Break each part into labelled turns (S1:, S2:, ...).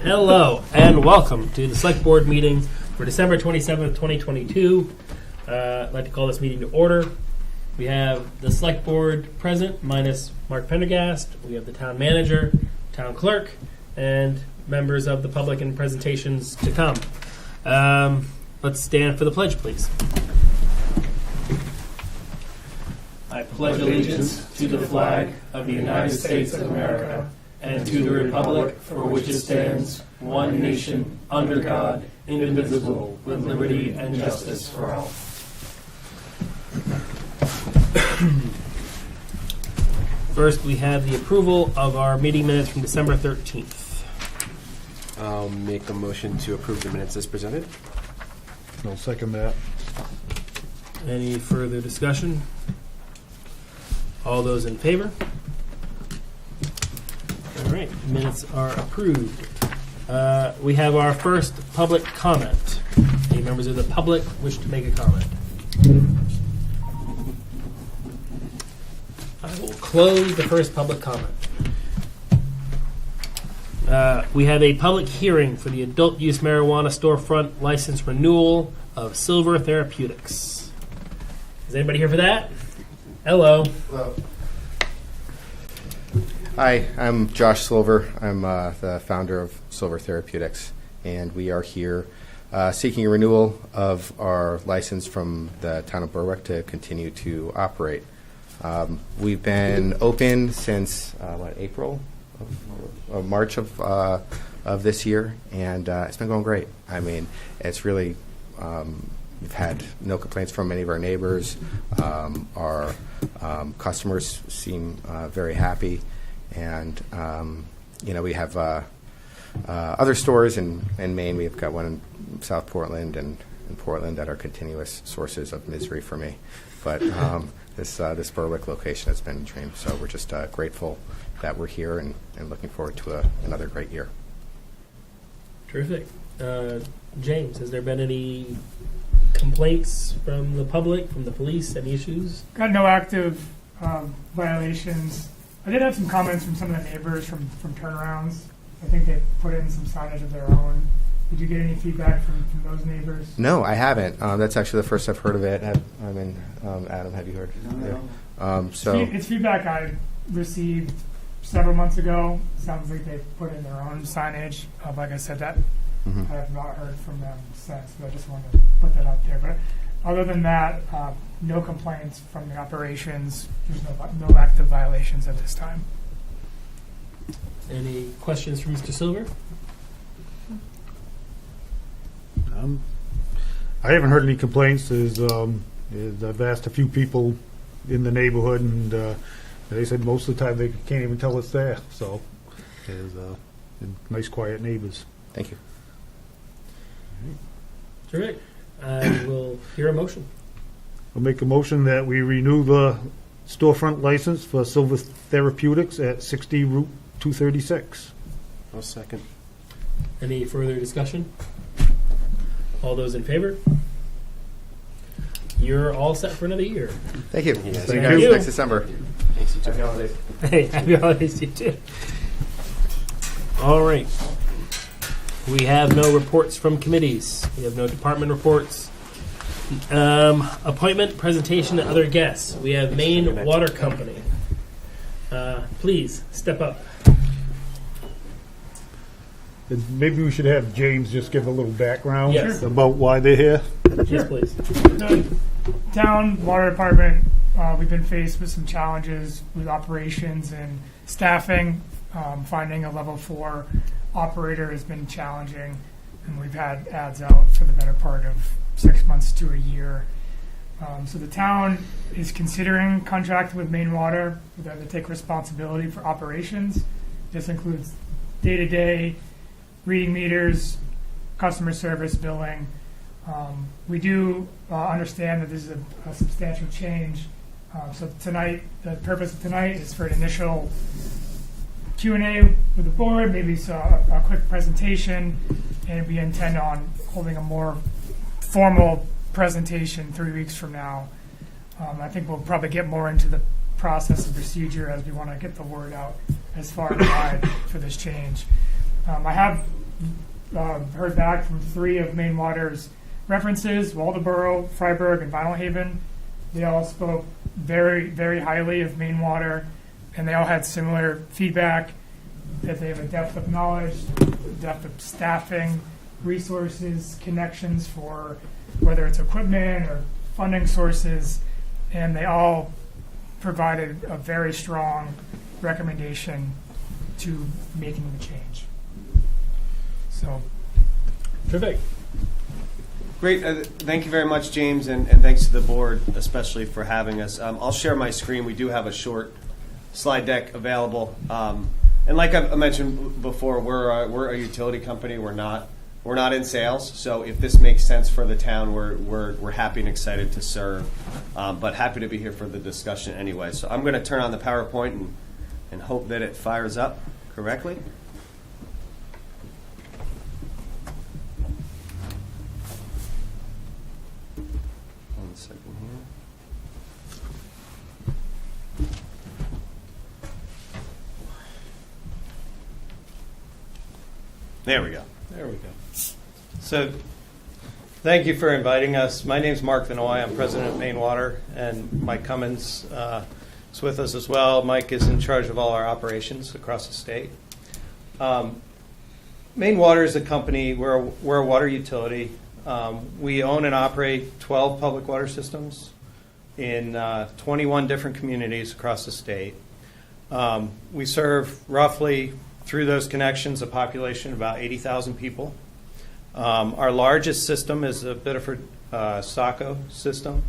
S1: Hello and welcome to the Select Board meeting for December 27th, 2022. I'd like to call this meeting to order. We have the Select Board present, minus Mark Pendergast. We have the Town Manager, Town Clerk, and members of the public and presentations to come. Let's stand for the pledge, please. I pledge allegiance to the flag of the United States of America and to the republic for which it stands, one nation, under God, indivisible, with liberty and justice for all. First, we have the approval of our meeting minutes from December 13th.
S2: I'll make a motion to approve the minutes as presented.
S3: I'll second that.
S1: Any further discussion? All those in favor? All right, minutes are approved. We have our first public comment. Any members of the public wish to make a comment? I will close the first public comment. We have a public hearing for the adult use marijuana storefront license renewal of Silver Therapeutics. Is anybody here for that? Hello.
S4: Hello. Hi, I'm Josh Silver. I'm the founder of Silver Therapeutics, and we are here seeking a renewal of our license from the town of Berwick to continue to operate. We've been open since April of March of this year, and it's been going great. I mean, it's really we've had no complaints from any of our neighbors. Our customers seem very happy. And, we have other stores in Maine. We've got one in South Portland and in Portland that are continuous sources of misery for me. But this Berwick location has been a dream. So we're just grateful that we're here and looking forward to another great year.
S1: Terrific. James, has there been any complaints from the public, from the police, any issues?
S5: Got no active violations. I did have some comments from some of the neighbors from turnarounds. I think they put in some signage of their own. Did you get any feedback from those neighbors?
S4: No, I haven't. That's actually the first I've heard of it. Adam, have you heard?
S5: No.
S4: Yeah.
S5: It's feedback I received several months ago. Sounds like they put in their own signage. Like I said, that I have not heard from them since, but I just wanted to put that out there. But other than that, no complaints from the operations. There's no active violations at this time.
S1: Any questions for Mr. Silver?
S3: I haven't heard any complaints. I've asked a few people in the neighborhood, and they said most of the time they can't even tell it's there. So, there's nice, quiet neighbors.
S4: Thank you.
S1: Terrific. I will hear a motion.
S3: I'll make a motion that we renew the storefront license for Silver Therapeutics at 60 Route 236.
S2: I'll second.
S1: Any further discussion? All those in favor? You're all set for another year.
S4: Thank you.
S2: Yes.
S4: See you
S1: Thank
S4: guys
S1: you.
S4: next December.
S2: Thanks, you too.
S4: Happy holidays.
S1: Hey, happy holidays to you too. All right. We have no reports from committees. We have no department reports. Appointment, presentation, and other guests. We have Maine Water Company. Please step up.
S3: And maybe we should have James just give a little background
S1: Yes.
S3: about why they're here.
S1: Yes, please.
S5: The town water department, we've been faced with some challenges with operations and staffing. Finding a level 4 operator has been challenging, and we've had ads out for the better part of 6 months to a year. So the town is considering contracting with Maine Water to take responsibility for operations. This includes day-to-day reading meters, customer service, billing. We do understand that this is a substantial change. So tonight, the purpose of tonight is for an initial Q&A with the board, maybe a quick presentation, and we intend on holding a more formal presentation 3 weeks from now. I think we'll probably get more into the process and procedure as we want to get the word out as far and wide for this change. I have heard back from 3 of Maine Water's references, Waldoboro, Freiburg, and Vinyl Haven. They all spoke very, very highly of Maine Water, and they all had similar feedback that they have a depth of knowledge, depth of staffing, resources, connections for whether it's equipment or funding sources, and they all provided a very strong recommendation to making the change. So,
S1: Terrific.
S2: Great. Thank you very much, James, and thanks to the board, especially for having us. I'll share my screen. We do have a short slide deck available. And like I mentioned before, we're a utility company. We're not in sales. So if this makes sense for the town, we're happy and excited to serve. But happy to be here for the discussion anyway. So I'm going to turn on the PowerPoint and hope that it fires up correctly. One second here. There we go.
S6: There we go. So, thank you for inviting us. My name's Mark Vinoy. I'm president of Maine Water, and Mike Cummins is with us as well. Mike is in charge of all our operations across the state. Maine Water is a company. We're a water utility. We own and operate 12 public water systems in 21 different communities across the state. We serve roughly, through those connections, a population of about 80,000 people. Our largest system is the Biddeford Saco system.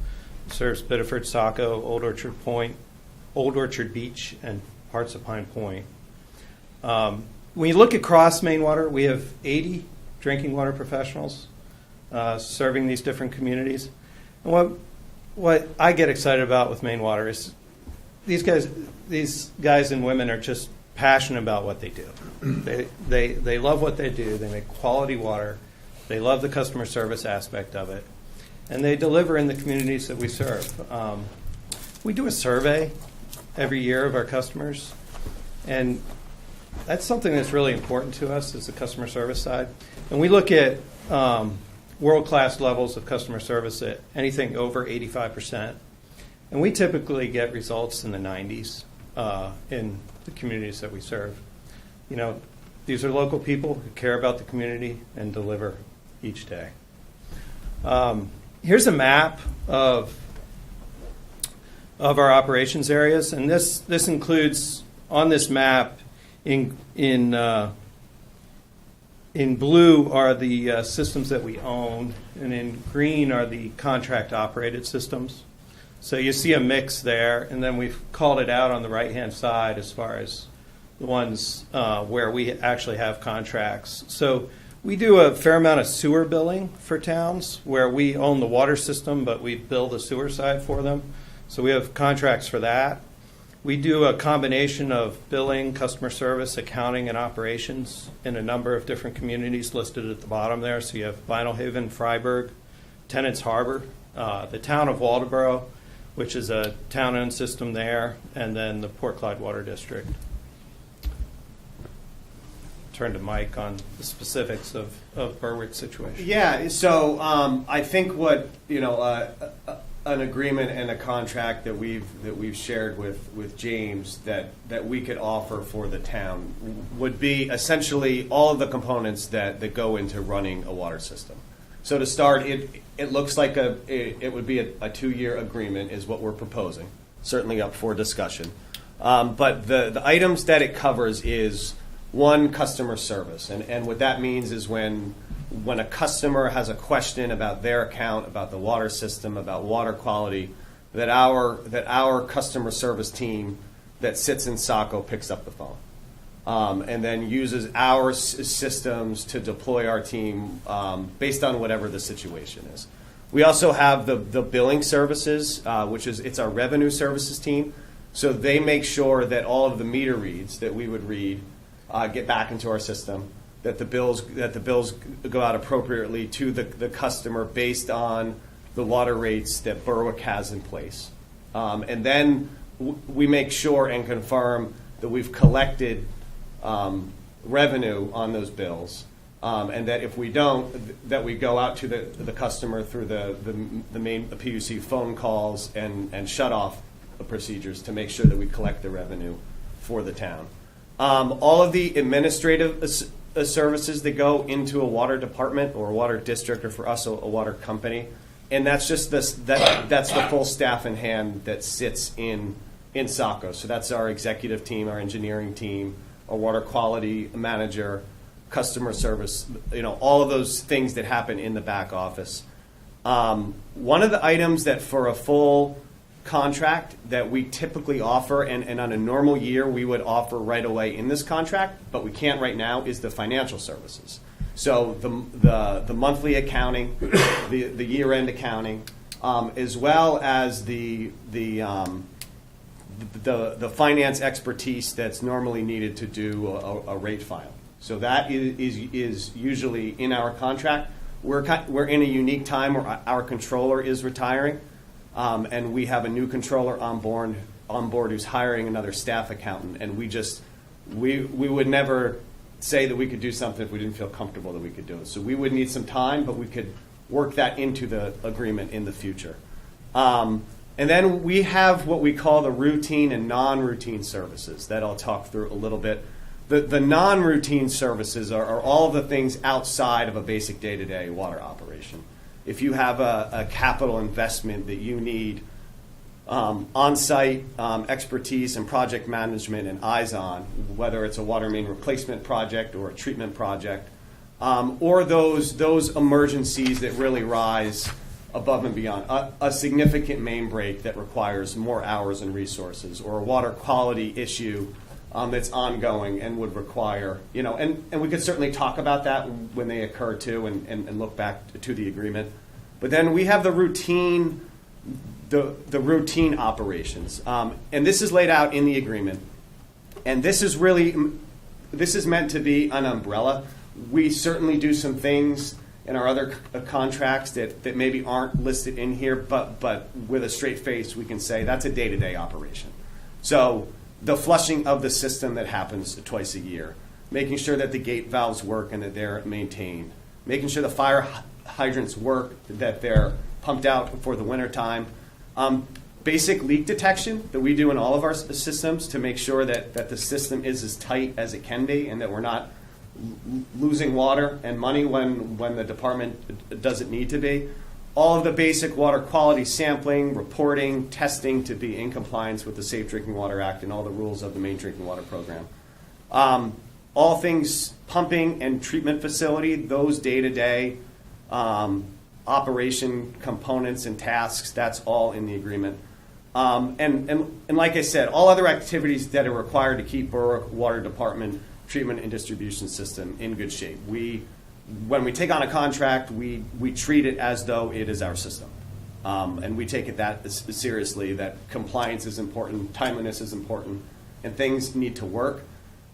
S6: It serves Biddeford, Saco, Old Orchard Point, Old Orchard Beach, and parts of Pine Point. When you look across Maine Water, we have 80 drinking water professionals serving these different communities. And what I get excited about with Maine Water is these guys and women are just passionate about what they do. They love what they do. They make quality water. They love the customer service aspect of it, and they deliver in the communities that we serve. We do a survey every year of our customers, and that's something that's really important to us is the customer service side. And we look at world-class levels of customer service at anything over 85%, and we typically get results in the 90s in the communities that we serve. You know, these are local people who care about the community and deliver each day. Here's a map of our operations areas, and this includes on this map in blue are the systems that we own, and in green are the contract operated systems. So you see a mix there, and then we've called it out on the right-hand side as far as the ones where we actually have contracts. So we do a fair amount of sewer billing for towns where we own the water system, but we bill the sewer side for them. So we have contracts for that. We do a combination of billing, customer service, accounting, and operations in a number of different communities listed at the bottom there. So you have Vinyl Haven, Freiburg, Tennants Harbor, the town of Waldoboro, which is a town-owned system there, and then the Port Clyde Water District. Turn to Mike on the specifics of Berwick's situation.
S2: Yeah, so I think what an agreement and a contract that we've shared with James that we could offer for the town would be essentially all of the components that go into running a water system. So to start, it looks like it would be a 2-year agreement is what we're proposing. Certainly up for discussion. But the items that it covers is one, customer service, and what that means is when a customer has a question about their account, about the water system, about water quality, that our customer service team that sits in Saco picks up the phone. And then uses our systems to deploy our team based on whatever the situation is. We also have the billing services, it's our revenue services team. So they make sure that all of the meter reads that we would read get back into our system, that the bills go out appropriately to the customer based on the water rates that Berwick has in place. And then we make sure and confirm that we've collected revenue on those bills, And that if we don't, that we go out to the customer through the PUC phone calls and shut off procedures to make sure that we collect the revenue for the town. All of the administrative services that go into a water department or a water district, or for us, a water company, and that's just that's the full staff in hand that sits in SACO. So that's our executive team, our engineering team, our water quality manager, customer service, all of those things that happen in the back office. One of the items that for a full contract that we typically offer, and on a normal year we would offer right away in this contract, but we can't right now, is the financial services. So the monthly accounting, the year-end accounting, as well as the finance expertise that's normally needed to do a rate file. So that is usually in our contract. We're in a unique time where our controller is retiring, and we have a new controller on board who's hiring another staff accountant, and we would never say that we could do something if we didn't feel comfortable that we could do it. So we would need some time, but we could work that into the agreement in the future. And then we have what we call the routine and non-routine services that I'll talk through a little bit. The non-routine services are all of the things outside of a basic day-to-day water operation. If you have a capital investment that you need on-site expertise and project management and eyes on, whether it's a water main replacement project or a treatment project, or those emergencies that really rise above and beyond, a significant main break that requires more hours and resources, or a water quality issue that's ongoing and would require, and we could certainly talk about that when they occur too, and look back to the agreement. But then we have the routine operations, and this is laid out in the agreement. And this is meant to be an umbrella. We certainly do some things in our other contracts that maybe aren't listed in here, but with a straight face, we can say that's a day-to-day operation. So the flushing of the system that happens twice a year, making sure that the gate valves work and that they're maintained, making sure the fire hydrants work, that they're pumped out for the wintertime, basic leak detection that we do in all of our systems to make sure that the system is as tight as it can be and that we're not losing water and money when the department doesn't need to be. All of the basic water quality sampling, reporting, testing to be in compliance with the Safe Drinking Water Act and all the rules of the Main Drinking Water Program. All things pumping and treatment facility, those day-to-day operation components and tasks, that's all in the agreement. And like I said, all other activities that are required to keep Berwick Water Department treatment and distribution system in good shape. When we take on a contract, we treat it as though it is our system. And we take it that seriously, that compliance is important, timeliness is important, and things need to work.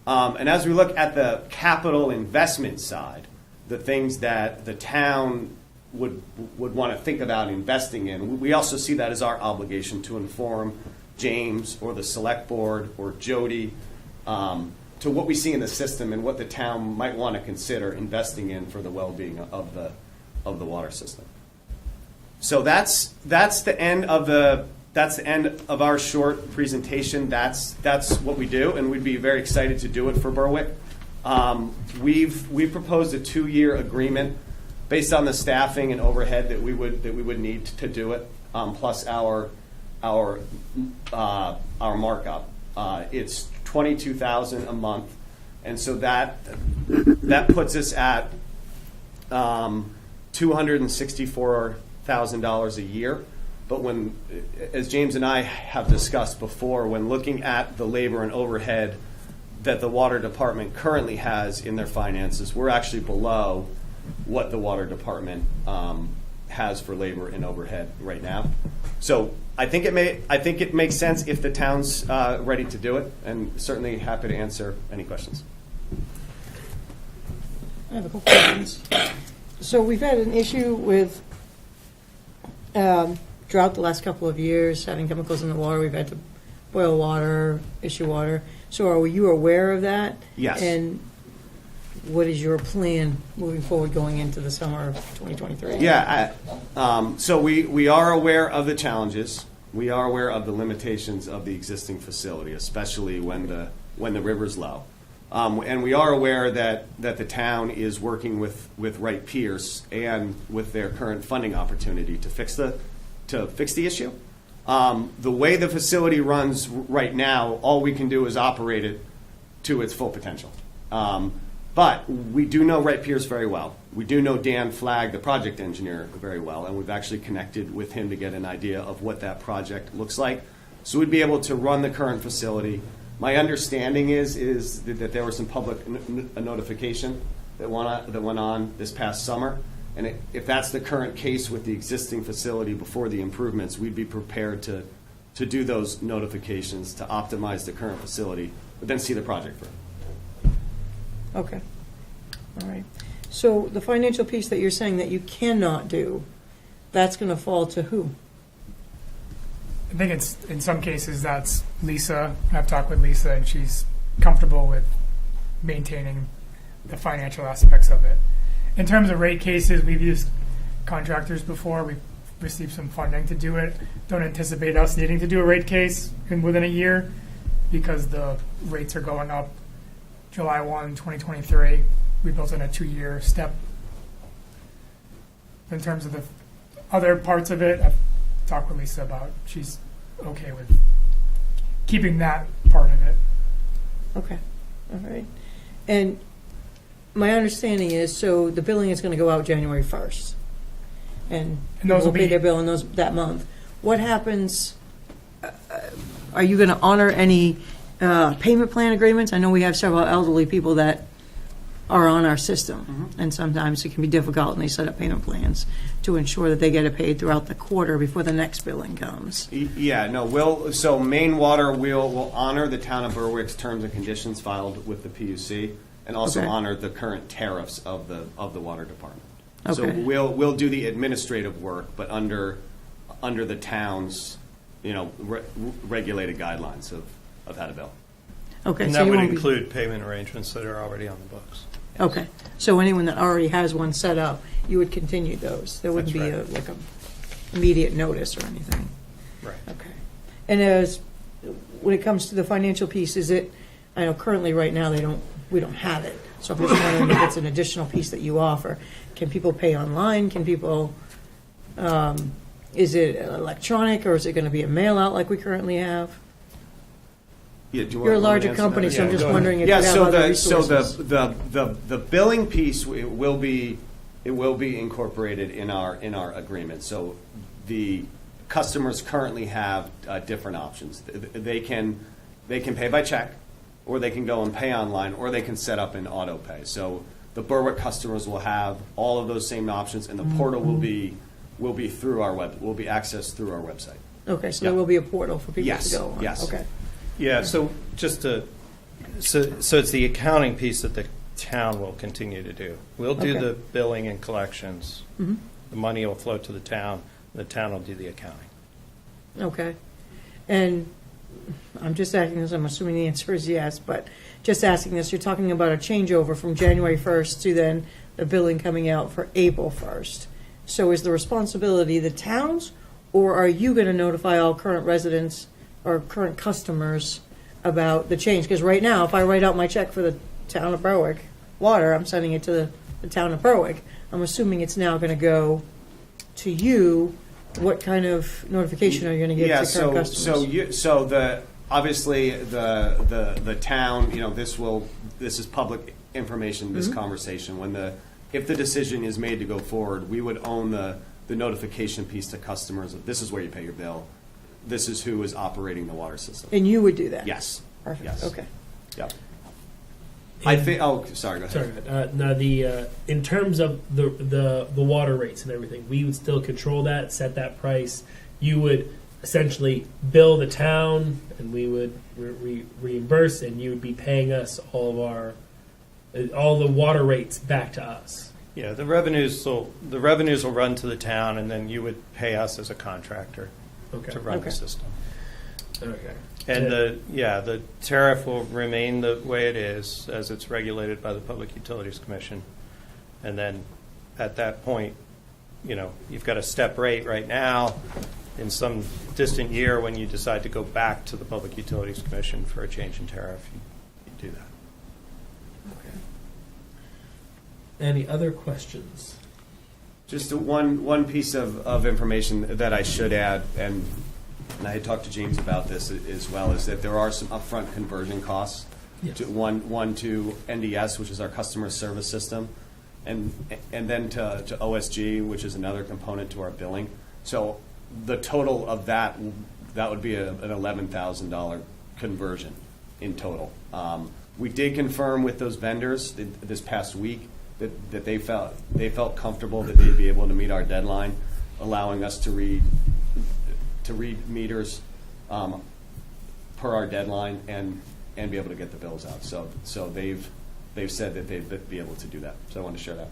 S2: And as we look at the capital investment side, the things that the town would want to think about investing in, we also see that as our obligation to inform James or the select board or Jody to what we see in the system and what the town might want to consider investing in for the well-being of the water system. So that's the end of our short presentation. That's what we do, and we'd be very excited to do it for Berwick. We've proposed a 2-year agreement based on the staffing and overhead that we would need to do it, plus our markup. It's $22,000 a month, and so that puts us at $264,000 a year. But as James and I have discussed before, when looking at the labor and overhead that the water department currently has in their finances, we're actually below what the water department has for labor and overhead right now. So I think it makes sense if the town's ready to do it, and certainly happy to answer any questions.
S7: I have a couple questions. So we've had an issue with drought the last couple of years, having chemicals in the water. We've had to boil water, issue water. So are you aware of that?
S2: Yes.
S7: And what is your plan moving forward going into the summer of 2023?
S2: Yeah, so we are aware of the challenges. We are aware of the limitations of the existing facility, especially when the river's low. And we are aware that the town is working with Wright Pierce and with their current funding opportunity to fix the issue. The way the facility runs right now, all we can do is operate it to its full potential. But we do know Wright Pierce very well. We do know Dan Flagg, the project engineer, very well, and we've actually connected with him to get an idea of what that project looks like. So we'd be able to run the current facility. My understanding is that there was some public notification that went on this past summer. And if that's the current case with the existing facility before the improvements, we'd be prepared to do those notifications to optimize the current facility, but then see the project through.
S7: Okay, all right. So the financial piece that you're saying that you cannot do, that's going to fall to who?
S5: I think it's, in some cases, that's Lisa. I've talked with Lisa, and she's comfortable with maintaining the financial aspects of it. In terms of rate cases, we've used contractors before. We've received some funding to do it. Don't anticipate us needing to do a rate case within a year because the rates are going up July 1, 2023. We built in a 2-year step. In terms of the other parts of it, I've talked with Lisa about, she's okay with keeping that part of it.
S7: Okay, all right. And my understanding is, so the billing is going to go out January 1st. And
S5: those
S7: we'll
S5: will
S7: pay
S5: be-
S7: their bill in that month. What happens, are you going to honor any payment plan agreements? I know we have several elderly people that are on our system, and sometimes it can be difficult, and they set up payment plans to ensure that they get it paid throughout the quarter before the next billing comes.
S2: Yeah, no, so Maine Water will honor the town of Berwick's terms and conditions filed with the PUC, and also
S7: Okay.
S2: honor the current tariffs of the water department. So
S7: Okay.
S2: we'll do the administrative work, but under the town's, regulated guidelines of how to bill.
S7: Okay,
S6: And
S7: so
S6: that
S7: you
S6: would
S7: won't be,
S6: include payment arrangements that are already on the books.
S7: okay, so anyone that already has one set up, you would continue those. There wouldn't be
S6: That's
S7: a immediate notice or anything.
S6: Right.
S7: Okay. And when it comes to the financial piece, is it, I know currently right now we don't have it. So I'm just wondering if it's an additional piece that you offer. Can people pay online? Can people, is it electronic or is it going to be a mail out like we currently have?
S2: Yeah, do you
S7: You're a
S2: want me to
S7: larger
S2: answer
S7: company,
S2: that?
S7: so I'm
S2: Yeah,
S7: just
S2: go ahead.
S7: wondering if you
S2: Yeah,
S7: have
S2: so
S7: other
S2: the
S7: resources.
S2: the billing piece will be incorporated in our agreement. So the customers currently have different options. They can pay by check, or they can go and pay online, or they can set up an auto pay. So the Berwick customers will have all of those same options, and the portal will be through will be accessed through our website.
S7: Okay, so
S2: Yeah.
S7: there will be a portal for people
S2: Yes,
S7: to go on.
S2: yes.
S7: Okay.
S6: Yeah, so so it's the accounting piece that the town will continue to do. We'll do
S7: Okay.
S6: the billing and collections.
S7: Mm-hmm.
S6: The money will flow to the town will do the accounting.
S7: Okay. And I'm just asking this, I'm assuming the answer is yes, but just asking this, you're talking about a changeover from January 1st to then the billing coming out for April 1st. So is the responsibility the town's, or are you going to notify all current residents or current customers about the change? Because right now, if I write out my check for the town of Berwick water, I'm sending it to the town of Berwick. I'm assuming it's now going to go to you. What kind of notification are you going to give to current customers?
S2: Obviously the town, this is public information, this conversation. If the decision is made to go forward, we would own the notification piece to customers of this is where you pay your bill. This is who is operating the water system.
S7: And you would do that?
S2: Yes.
S7: Perfect,
S2: Yes.
S7: okay.
S2: Yep. I think. Oh, sorry. Go ahead.
S1: Sorry. Now in terms of the water rates and everything, we would still control that, set that price. You would essentially bill the town, and we would reimburse, and you would be paying us all the water rates back to us.
S6: Yeah, the revenues will run to the town, and then you would pay us as a contractor
S1: Okay.
S6: to run
S7: Okay.
S6: the system.
S1: Okay.
S6: And the tariff will remain the way it is, as it's regulated by the Public Utilities Commission. And then at that point, you've got a step rate right now. In some distant year, when you decide to go back to the Public Utilities Commission for a change in tariff, you do that.
S1: Any other questions?
S2: Just one piece of information that I should add, and I had talked to James about this as well, is that there are some upfront conversion costs.
S1: Yes.
S2: One to NDS, which is our customer service system, and then to OSG, which is another component to our billing. So the total of that would be an $11,000 conversion in total. We did confirm with those vendors this past week that they felt comfortable that they'd be able to meet our deadline, allowing us to read meters per our deadline and be able to get the bills out. So they've said that they'd be able to do that. So I wanted to share that.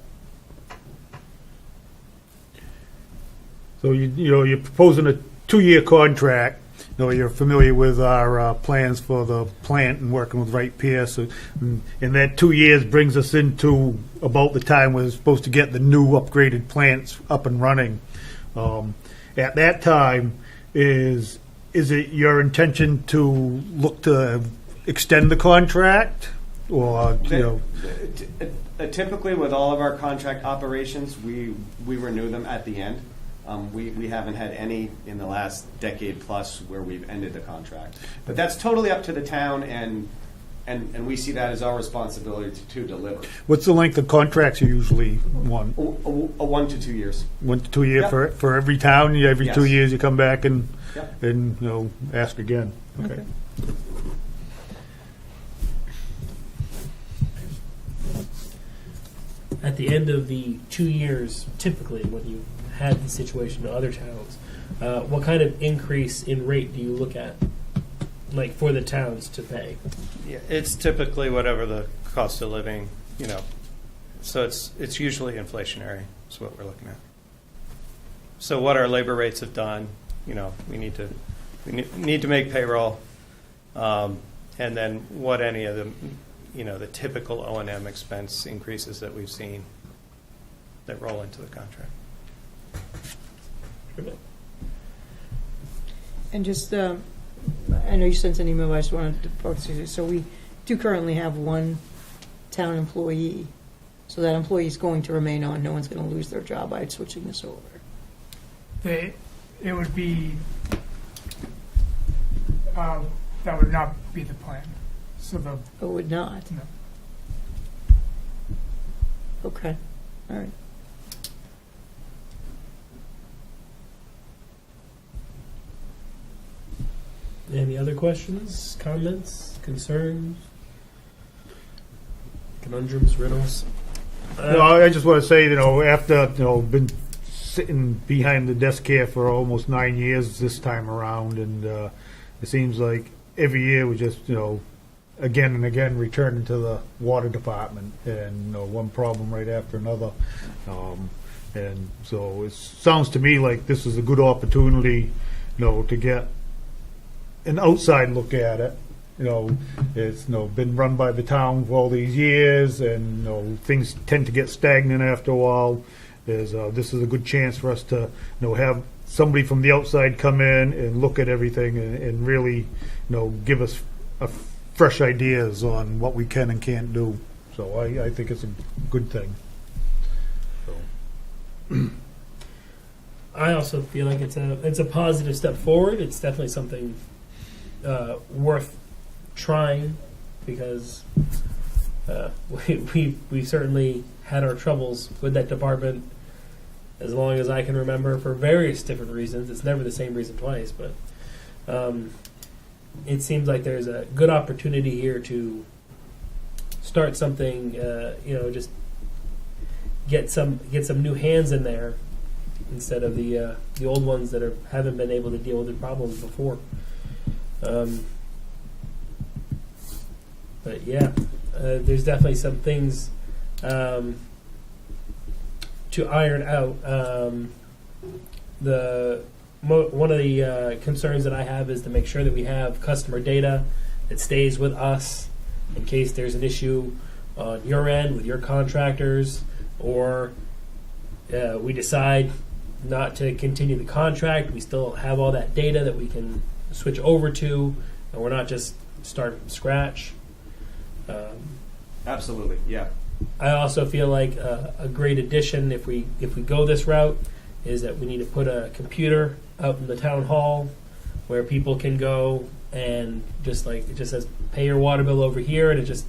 S3: So you're proposing a 2-year contract. You're familiar with our plans for the plant and working with Wright Pierce, and that 2 years brings us into about the time we're supposed to get the new upgraded plants up and running. At that time, is it your intention to look to extend the contract, or
S2: Typically, with all of our contract operations, we renew them at the end. We haven't had any in the last decade plus where we've ended the contract. But that's totally up to the town, and we see that as our responsibility to deliver.
S3: what's the length of contracts you usually want?
S2: 1 to 2 years.
S3: 1 to 2 years
S2: Yep.
S3: for every town. Every
S2: Yes.
S3: 2 years you come back and
S2: Yep.
S3: ask again. Okay.
S1: At the end of the 2 years, typically, when you had the situation in other towns, what kind of increase in rate do you look at, like for the towns to pay?
S6: Yeah, it's typically whatever the cost of living, so it's usually inflationary is what we're looking at. So what our labor rates have done, we need to make payroll, and then what any of the, the typical O&M expense increases that we've seen that roll into the contract.
S7: And just, I know you sent an email, but I just wanted to focus you. So we do currently have one town employee. So that employee is going to remain on. No one's going to lose their job by switching this over.
S5: It would be, that would not be the plan. So
S7: It would not.
S5: no.
S7: Okay. All right.
S1: Any other questions, comments, concerns, conundrums, riddles?
S3: No, I just want to say, after been sitting behind the desk here for almost 9 years this time around, and it seems like every year we just again and again returning to the water department, and one problem right after another, and so it sounds to me like this is a good opportunity, to get an outside look at it. It's been run by the town for all these years, and things tend to get stagnant after a while. This is a good chance for us to have somebody from the outside come in and look at everything and really give us fresh ideas on what we can and can't do. So I think it's a good thing.
S1: I also feel like it's a positive step forward. It's definitely something worth trying, because we certainly had our troubles with that department as long as I can remember, for various different reasons. It's never the same reason twice, but it seems like there's a good opportunity here to start something. Just get some new hands in there instead of the old ones that haven't been able to deal with the problems before. But yeah, there's definitely some things to iron out. one of the concerns that I have is to make sure that we have customer data that stays with us in case there's an issue on your end with your contractors, or we decide not to continue the contract. We still have all that data that we can switch over to, and we're not just starting from scratch.
S2: Absolutely, yeah.
S1: I also feel like a great addition, if we go this route, is that we need to put a computer out in the town hall where people can go and just like it just says pay your water bill over here, and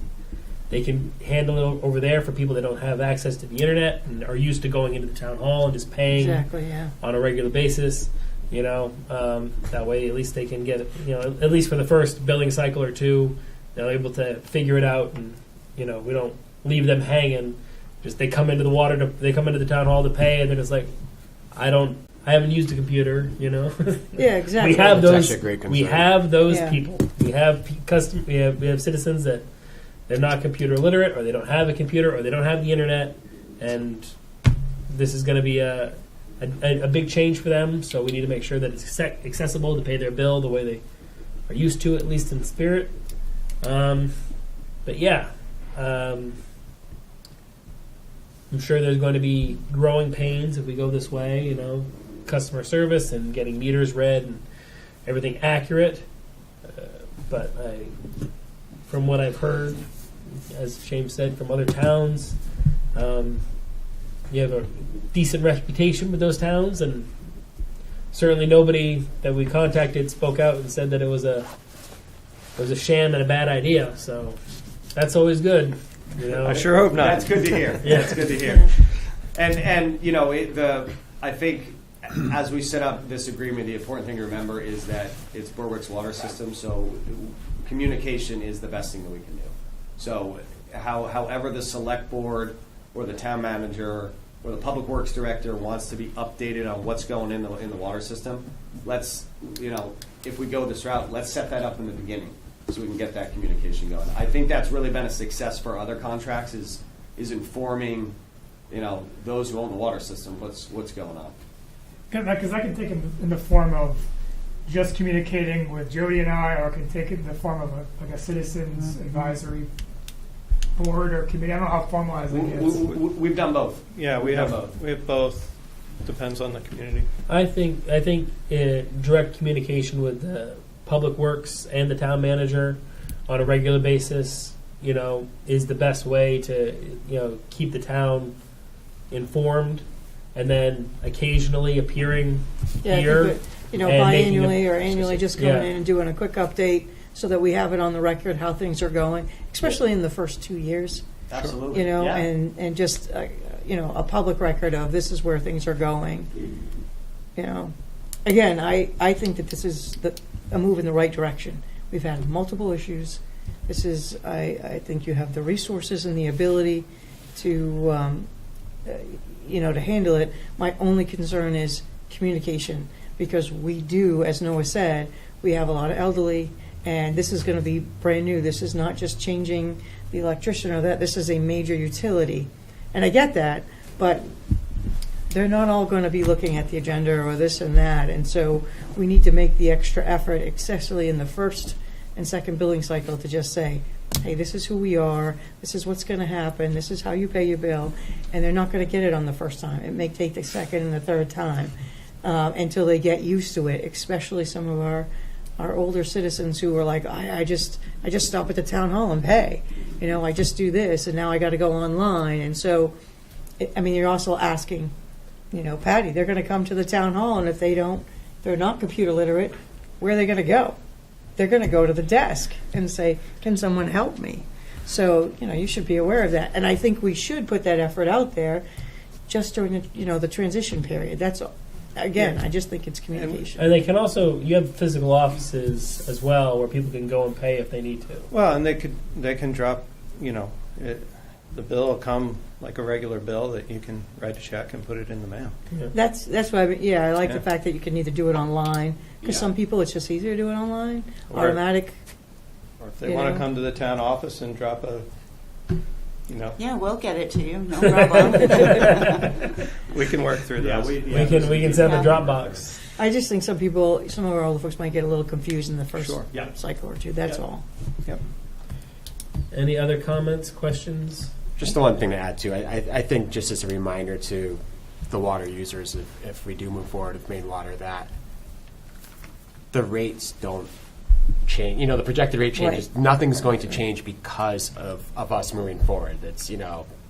S1: they can handle it over there for people that don't have access to the internet and are used to going into the town hall and just paying
S7: Exactly, yeah.
S1: on a regular basis. That way at least they can get at least for the first billing cycle or two, they're able to figure it out, and we don't leave them hanging. Just they come into the town hall to pay, and they're just like, I haven't used a computer,
S7: Yeah, exactly.
S1: We have
S4: That's
S1: those.
S4: actually a great concern.
S1: We have those
S7: Yeah.
S1: people. We have we have citizens that they're not computer literate, or they don't have a computer, or they don't have the internet, and this is going to be a big change for them. So we need to make sure that it's accessible to pay their bill the way they are used to, at least in spirit. But yeah. I'm sure there's going to be growing pains if we go this way, customer service and getting meters read and everything accurate. But from what I've heard, as James said, from other towns, you have a decent reputation with those towns, and certainly nobody that we contacted spoke out and said that it was a sham and a bad idea. So that's always good.
S6: I sure hope not.
S2: That's good to hear.
S1: Yeah.
S2: That's good to hear. And I think as we set up this agreement, the important thing to remember is that it's Berwick's water system, so communication is the best thing that we can do. So however the select board or the town manager or the public works director wants to be updated on what's going in the water system, let's, if we go this route, let's set that up in the beginning so we can get that communication going. I think that's really been a success for other contracts is informing, those who own the water system what's going on.
S5: Because I can take it in the form of just communicating with Jody and I, or I can take it in the form of a citizens advisory board or committee. I don't know how formalized it gets.
S2: We've done both.
S6: Yeah, we have
S2: both.
S6: we have both. Depends on the community.
S1: I think direct communication with the public works and the town manager on a regular basis, is the best way to keep the town informed, and then occasionally appearing
S7: Yeah, I
S1: here.
S7: think that,
S1: and making
S7: biannually or annually, just coming
S1: Yeah.
S7: in and doing a quick update so that we have it on the record how things are going, especially in the first 2 years.
S2: Absolutely.
S7: Yeah. and just a public record of this is where things are going. Again, I think that this is a move in the right direction. We've had multiple issues. This is I think you have the resources and the ability to to handle it. My only concern is communication, because we do, as Noah said, we have a lot of elderly, and this is going to be brand new. This is not just changing the electrician or that. This is a major utility. And I get that, but they're not all going to be looking at the agenda or this and that. And so we need to make the extra effort, especially in the first and second billing cycle, to just say, hey, this is who we are, this is what's going to happen, this is how you pay your bill. And they're not going to get it on the first time. It may take the second and the third time until they get used to it, especially some of our older citizens who are like, I just stop at the town hall and pay. I just do this, and now I got to go online. And so, you're also asking, Patty, they're going to come to the town hall, and if they're not computer literate, where are they going to go? They're going to go to the desk and say, can someone help me? So, you should be aware of that. And I think we should put that effort out there just during, the transition period. That's all. Again, I just think it's communication.
S1: And they can also, you have physical offices as well where people can go and pay if they need to.
S6: Well, and they can drop, the bill will come like a regular bill that you can write a check and put it in the mail.
S7: That's why, I like
S6: Yeah.
S7: the fact that you can either do it online, because
S2: Yeah.
S7: some people, it's just easier to do it online,
S6: Or-
S7: automatic.
S6: Or if they
S7: You
S6: want
S7: know.
S6: to come to the town office and drop a you know,
S8: Yeah, we'll get it to you, no problem.
S6: we can work through
S2: Yeah,
S6: those.
S1: We can send the Dropbox.
S7: I just think some of our older folks might get a little confused in the first
S6: Sure.
S2: Yeah.
S7: cycle or two, that's
S2: Yeah.
S7: all.
S1: Any other comments, questions?
S9: Just the one thing to add to, I think just as a reminder to the water users, if we do move forward with main water, that the rates don't change, the projected rate changes, nothing's going to change because of us moving forward. It's,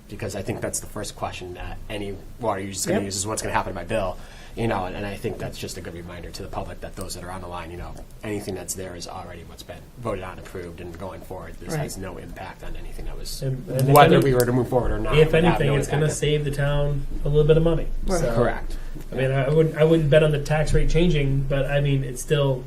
S9: because I think that's the first question that any water user is going to use is what's going to happen to my bill. And I think that's just a good reminder to the public that those that are on the line, anything that's there is already what's been voted on, approved, and going forward. This
S7: Right.
S9: has no impact on anything that was,
S1: And if
S9: whether
S1: any-
S9: we were to move forward or not.
S1: If
S9: it would have
S1: anything,
S9: no
S1: it's going to
S9: impact.
S1: save the town a little bit of money.
S7: Right.
S1: So,
S9: Correct.
S1: I mean, I wouldn't bet on the tax rate changing, but I mean, it's still,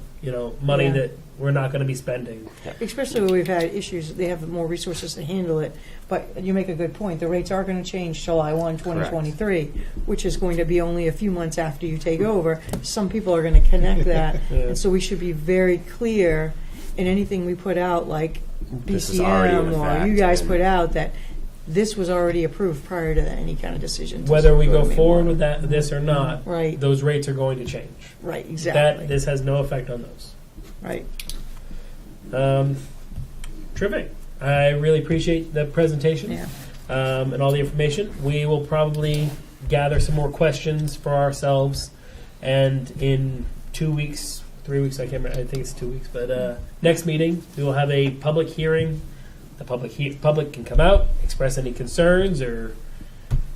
S1: money
S7: Yeah.
S1: that we're not going to be spending.
S7: Especially when we've had issues, they have more resources to handle it. But you make a good point, the rates are going to change July 1, 2023, which is going to be only a few months after you take over. Some people are going to connect that,
S1: Yeah.
S7: and so we should be very clear in anything we put out, like
S9: This is already in
S7: BCM or
S9: effect,
S7: you guys
S9: and-
S7: put out, that this was already approved prior to any kind of decision. to
S1: Whether we
S7: to
S1: go
S7: main
S1: forward
S7: water.
S1: with this or not,
S7: Right.
S1: those rates are going to change.
S7: Right, exactly.
S1: This has no effect on those.
S7: Right.
S1: Terrific. I really appreciate the presentation.
S7: Yeah.
S1: And all the information. We will probably gather some more questions for ourselves, and in 2 weeks, 3 weeks, I can't remember, I think it's 2 weeks, but next meeting, we will have a public hearing. The public can come out, express any concerns or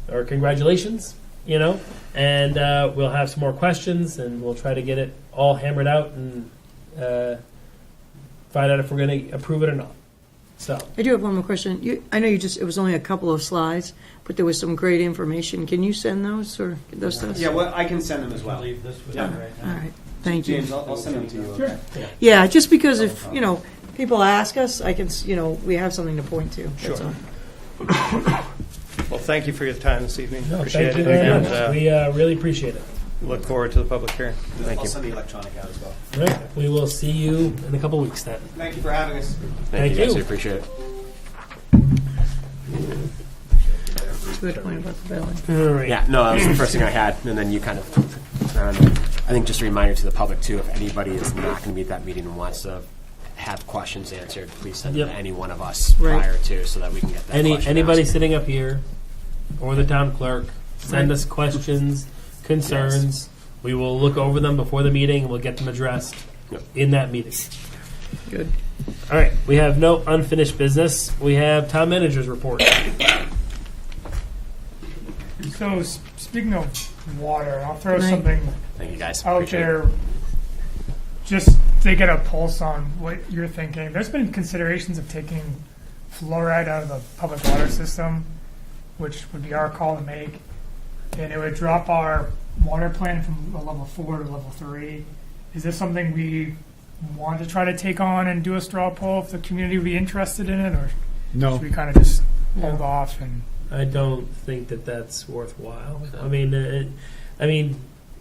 S1: congratulations, and we'll have some more questions, and we'll try to get it all hammered out and find out if we're going to approve it or not. So.
S7: I do have one more question. I know it was only a couple of slides, but there was some great information. Can you send those to us?
S2: Yeah, well, I can send them as well.
S7: All right, thank you.
S2: James, I'll send them to you.
S1: Sure.
S7: Yeah, just because if, people ask us, I can, we have something to point to. That's
S6: Sure.
S7: all.
S6: Well, thank you for your time this evening.
S1: No,
S6: Appreciate
S1: thank you
S6: it.
S1: very
S6: And
S1: much. We really appreciate it.
S6: look forward to the public hearing.
S2: I'll send the electronic out as well.
S1: All right. We will see you in a couple weeks then.
S2: Thank you for having us.
S1: Thank
S9: you. Guys,
S1: you.
S9: I appreciate it.
S7: That's a good point about the billing.
S1: All right.
S9: Yeah, no, that was the first thing I had, and then you kind of, I think just a reminder to the public too, if anybody is not going to be at that meeting and wants to have questions answered, please send them to any one of us
S7: Right.
S9: prior to, so that we can get that question
S1: Anybody
S9: asked.
S1: sitting up here or the town clerk, send us questions, concerns. We will look over them before the meeting and we'll get them addressed
S9: Yep.
S1: in that meeting.
S7: Good.
S1: All right. We have no unfinished business. We have town manager's report.
S5: So speaking of water, I'll throw
S7: Right.
S5: something
S9: Thank you guys.
S5: out
S9: Appreciate it.
S5: there just to get a pulse on what you're thinking. There's been considerations of taking fluoride out of the public water system, which would be our call to make, and it would drop our water plan from a level 4 to level 3. Is this something we want to try to take on and do a straw poll if the community would be interested in it, or
S3: No.
S5: should we kind of just hold off and?
S1: I don't think that that's worthwhile. I mean,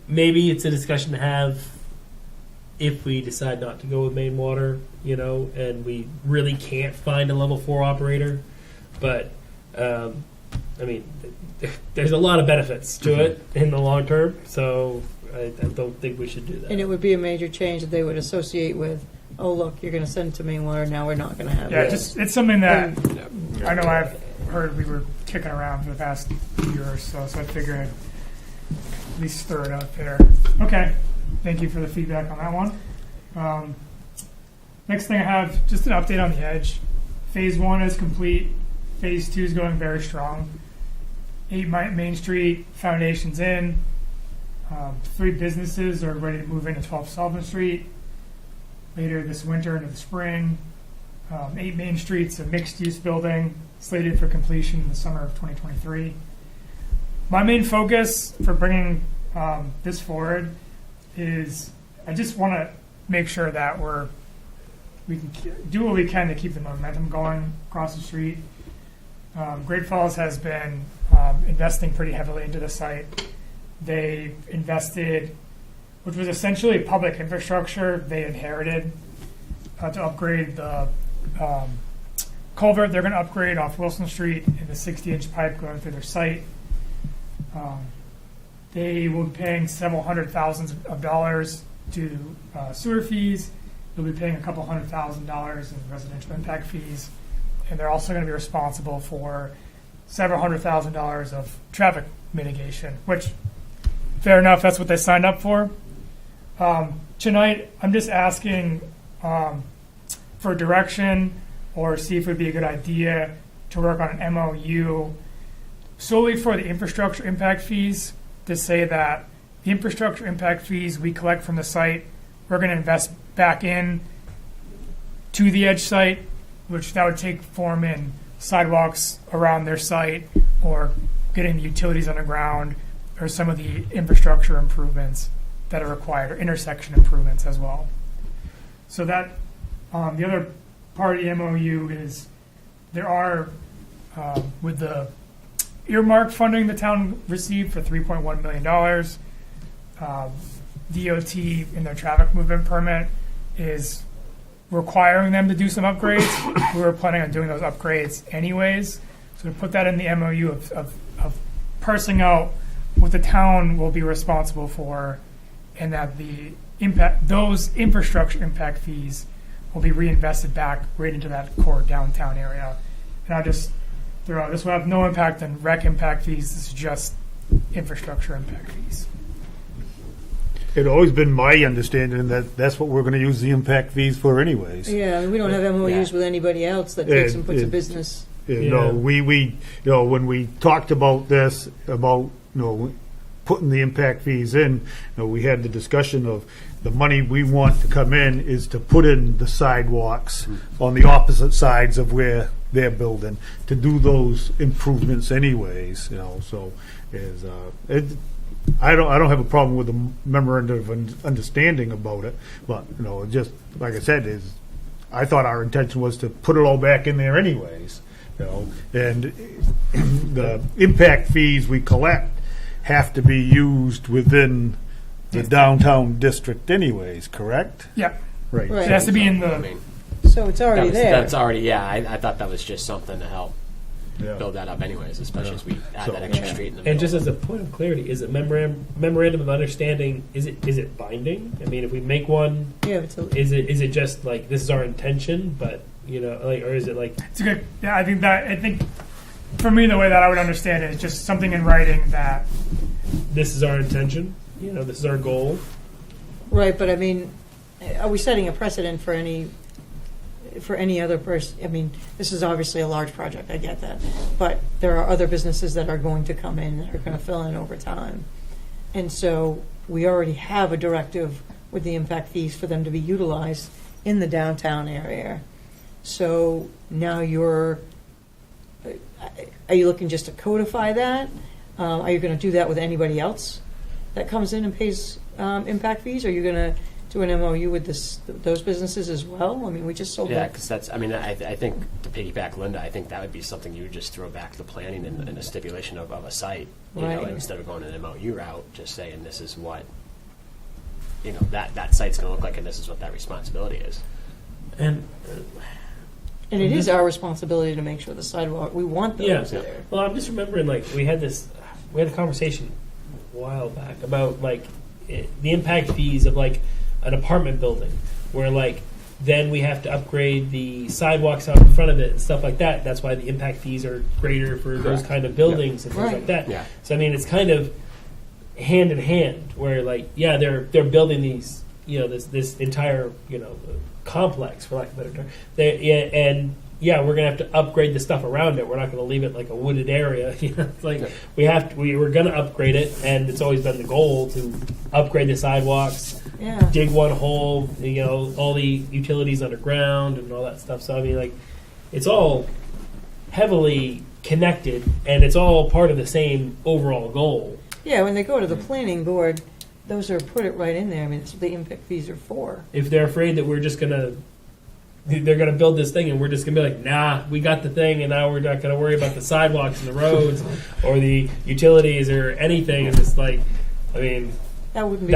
S1: maybe it's a discussion to have if we decide not to go with main water, and we really can't find a level 4 operator. But there's a lot of benefits to it in the long term, so I don't think we should do that.
S7: And it would be a major change that they would associate with, oh, look, you're going to send it to main water, now we're not going to have
S5: Yeah,
S7: it.
S5: just it's something that I know I've heard we were kicking around for the past year or so, so I figured I'd at least stir it up there. Okay, thank you for the feedback on that one. Next thing I have, just an update on the Edge. Phase 1 is complete. Phase 2 is going very strong. 8 Main Street, foundation's in. 3 businesses are ready to move into 12 Sullivan Street later this winter into the spring. 8 Main Street's a mixed-use building slated for completion in the summer of 2023. My main focus for bringing this forward is I just want to make sure that we can do what we can to keep the momentum going across the street. Great Falls has been investing pretty heavily into the site. They invested, which was essentially public infrastructure they inherited to upgrade the culvert they're going to upgrade off Wilson Street and the 60-inch pipe going through their site. They will be paying several hundred thousands of dollars to sewer fees. They'll be paying a couple $100,000 in residential impact fees. And they're also going to be responsible for several $100,000 of traffic mitigation, which, fair enough, that's what they signed up for. Tonight, I'm just asking for direction or see if it would be a good idea to work on an MOU solely for the infrastructure impact fees, to say that the infrastructure impact fees we collect from the site, we're going to invest back in to the edge site, which that would take form in sidewalks around their site or getting the utilities underground or some of the infrastructure improvements that are required, or intersection improvements as well. So that the other part of the MOU is there are, with the earmark funding the town received for $3.1 million, DOT in their traffic movement permit is requiring them to do some upgrades. We were planning on doing those upgrades anyways. So to put that in the MOU of parsing out what the town will be responsible for, and that those infrastructure impact fees will be reinvested back right into that core downtown area. And I'll just throw out, this will have no impact on rec impact fees. This is just infrastructure impact fees.
S3: It always been my understanding that that's what we're going to use the impact fees for anyways.
S7: Yeah, I mean, we don't have MOUs with anybody else that takes and puts a business.
S3: You know, when we talked about this, about, putting the impact fees in, we had the discussion of the money we want to come in is to put in the sidewalks on the opposite sides of where they're building, to do those improvements anyways, so is, I don't have a problem with the memorandum of understanding about it, but, just, like I said, I thought our intention was to put it all back in there anyways, and the impact fees we collect have to be used within the downtown district anyways, correct?
S5: Yeah,
S3: Right.
S7: Right.
S5: it has to be in
S9: I
S5: the,
S9: mean,
S7: So it's already there.
S9: that's already, yeah, I thought that was just something to help
S3: Yeah.
S9: build that up anyways, especially as we add that extra street in the middle.
S1: And just as a point of clarity, is it memorandum of understanding? Is it binding? I mean, if we make one,
S7: Yeah, it's a,
S1: is it just like this is our intention? But or is it like
S5: it's a good, yeah, I think for me, the way that I would understand it is just something in writing that,
S1: this is our intention? This is our goal.
S7: right, but I mean, are we setting a precedent for any other person? I mean, this is obviously a large project, I get that. But there are other businesses that are going to come in that are going to fill in over time. And so we already have a directive with the impact fees for them to be utilized in the downtown area. So now are you looking just to codify that? Are you going to do that with anybody else that comes in and pays impact fees? Are you going to do an MOU with those businesses as well? I mean, we just sold
S9: Yeah,
S7: that.
S9: because that's, I think to piggyback Linda, I think that would be something you would just throw back to the planning and a stipulation of a site,
S7: Right.
S9: instead of going an MOU route, just saying this is what, that site's going to look like and this is what that responsibility is.
S1: And
S7: And it is our responsibility to make sure the sidewalk, we want those
S1: Yeah.
S7: there.
S1: well, I'm just remembering we had a conversation a while back about the impact fees of an apartment building, where then we have to upgrade the sidewalks out in front of it and stuff like that. That's why the impact fees are greater for those
S9: Correct.
S1: kind of buildings and things
S7: Right.
S1: like that.
S9: Yeah.
S1: So I mean, it's kind of hand in hand, where they're building these, this entire complex, for lack of a better term. We're gonna have to upgrade the stuff around it. We're not gonna leave it like a wooded area. It's like
S9: Yeah.
S1: we were gonna upgrade it, and it's always been the goal to upgrade the sidewalks,
S7: Yeah.
S1: dig one hole, all the utilities underground and all that stuff. So I mean, it's all heavily connected, and it's all part of the same overall goal.
S7: Yeah, when they go to the planning board, those are, put it right in there. I mean, that's what the impact fees are for.
S1: If they're afraid that they're gonna build this thing and we're just gonna be like, nah, we got the thing, and now we're not gonna worry about the sidewalks and the roads or the utilities or anything, it's just
S7: That wouldn't be.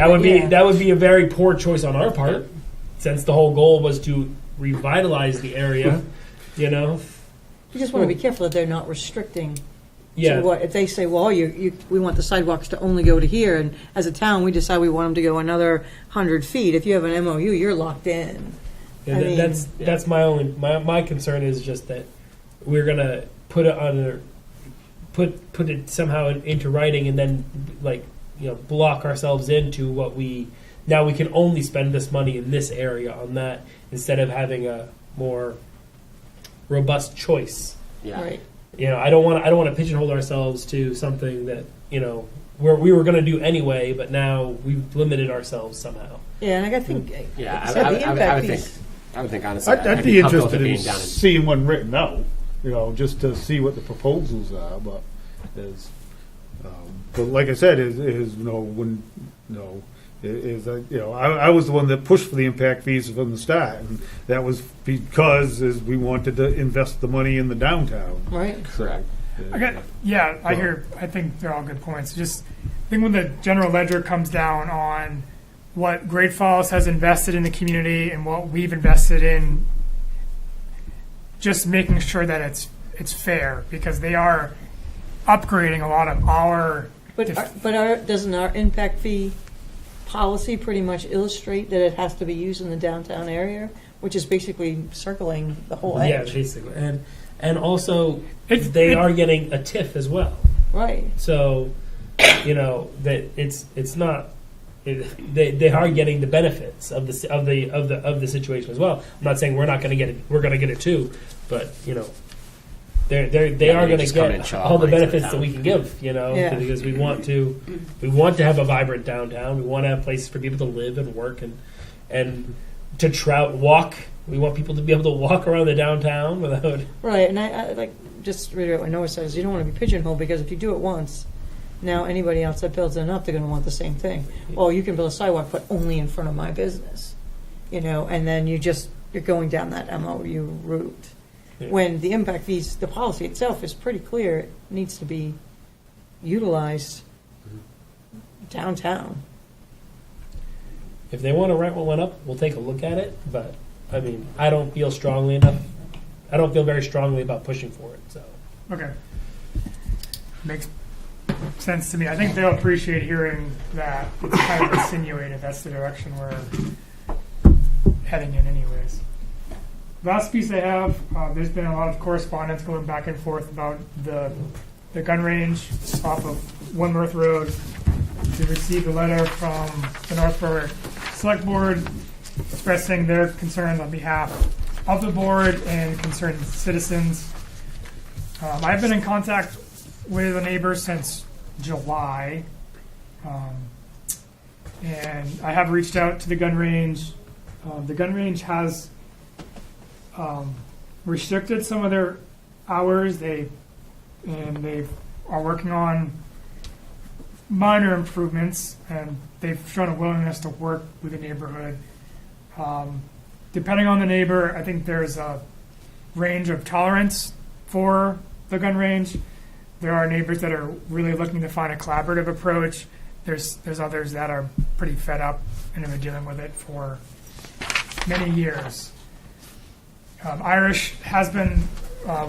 S1: that would be a very poor choice on our part, since the whole goal was to revitalize the area,
S7: You just want to be careful that they're not restricting.
S1: Yeah.
S7: So what, if they say, well, we want the sidewalks to only go to here, and as a town, we decide we want them to go another 100 feet, if you have an MOU, you're locked in.
S1: Yeah,
S7: I mean-
S1: that's my only my concern is just that we're gonna put it on put it somehow into writing and then block ourselves into what we can only spend this money in this area on that instead of having a more robust choice.
S9: Yeah.
S7: Right.
S1: I don't want to pigeonhole ourselves to something that where we were going to do anyway, but now we've limited ourselves somehow.
S7: Yeah, and I think,
S9: Yeah,
S7: like I
S9: I
S7: said, the
S9: would
S7: impact
S9: think.
S7: fees.
S9: I would think honestly.
S3: I'd be
S9: comfortable with
S3: interested
S9: it
S3: in
S9: being down in-
S3: seeing one written out, just to see what the proposals are, but but like I said, I was the one that pushed for the impact fees from the start, and that was because we wanted to invest the money in the downtown.
S7: Right.
S9: Correct.
S5: I think they're all good points. Just I think when the general ledger comes down on what Great Falls has invested in the community and what we've invested in, just making sure that it's fair, because they are upgrading a lot of our.
S7: Doesn't our impact fee policy pretty much illustrate that it has to be used in the downtown area, which is basically circling the whole
S1: Yeah,
S7: edge?
S1: basically, and also
S5: It-
S1: are getting a TIF as well.
S7: Right.
S1: So, that it's not. They are getting the benefits of the situation as well. I'm not saying we're not going to get it. We're going to get it too, but they are
S9: they
S1: going to
S9: just come in and
S1: get
S9: show
S1: all the
S9: money to the
S1: benefits that
S9: town.
S1: we can give.
S7: Yeah.
S1: Because we want to have a vibrant downtown. We want to have places for people to live and work and to walk. We want people to be able to walk around the downtown without.
S7: Right, and I like just to reiterate what Noah says. You don't want to be pigeonholed, because if you do it once, now anybody else that builds it up, they're going to want the same thing. Well, you can build a sidewalk, but only in front of my business, and then you're going down that MOU route.
S1: Yeah.
S7: When the impact fees, the policy itself is pretty clear, it needs to be utilized downtown.
S1: If they want to write one up, we'll take a look at it. But I mean, I don't feel strongly enough. I don't feel very strongly about pushing for it. So
S5: Okay. Makes sense to me. I think they'll appreciate hearing that it's kind of insinuated that's the direction we're heading in anyways. Last piece I have, there's been a lot of correspondence going back and forth about the gun range off of Wentworth Road. We received a letter from the Northborough Select Board expressing their concerns on behalf of the board and concerned citizens. I've been in contact with a neighbor since July, and I have reached out to the gun range. The gun range has restricted some of their hours. They are working on minor improvements, and they've shown a willingness to work with the neighborhood. Depending on the neighbor, I think there's a range of tolerance for the gun range. There are neighbors that are really looking to find a collaborative approach. There's others that are pretty fed up and have been dealing with it for many years. Irish has been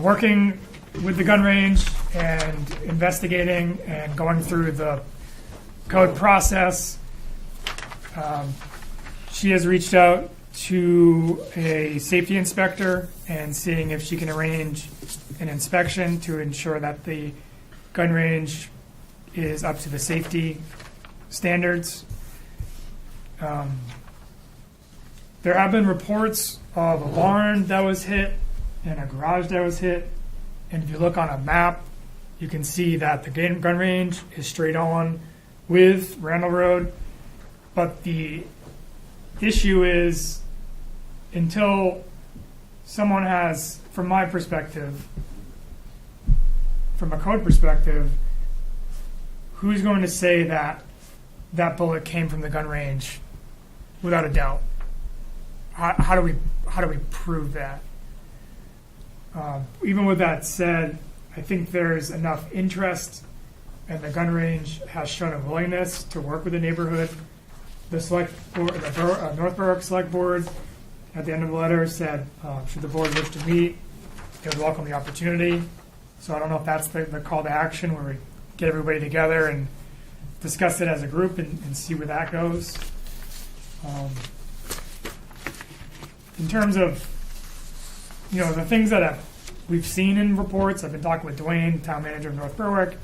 S5: working with the gun range and investigating and going through the code process. She has reached out to a safety inspector and seeing if she can arrange an inspection to ensure that the gun range is up to the safety standards. There have been reports of a barn that was hit and a garage that was hit. And if you look on a map, you can see that the gun range is straight on with Randall Road. But the issue is, until someone has, from my perspective, from a code perspective, who's going to say that that bullet came from the gun range without a doubt? How do we prove that? Even with that said, I think there's enough interest, and the gun range has shown a willingness to work with the neighborhood. The select board, the Northborough Select Board, at the end of the letter said, should the board wish to meet, they would welcome the opportunity. So I don't know if that's the call to action where we get everybody together and discuss it as a group and see where that goes. In terms of, the things that we've seen in reports, I've been talking with Dwayne, town manager of North Berwick.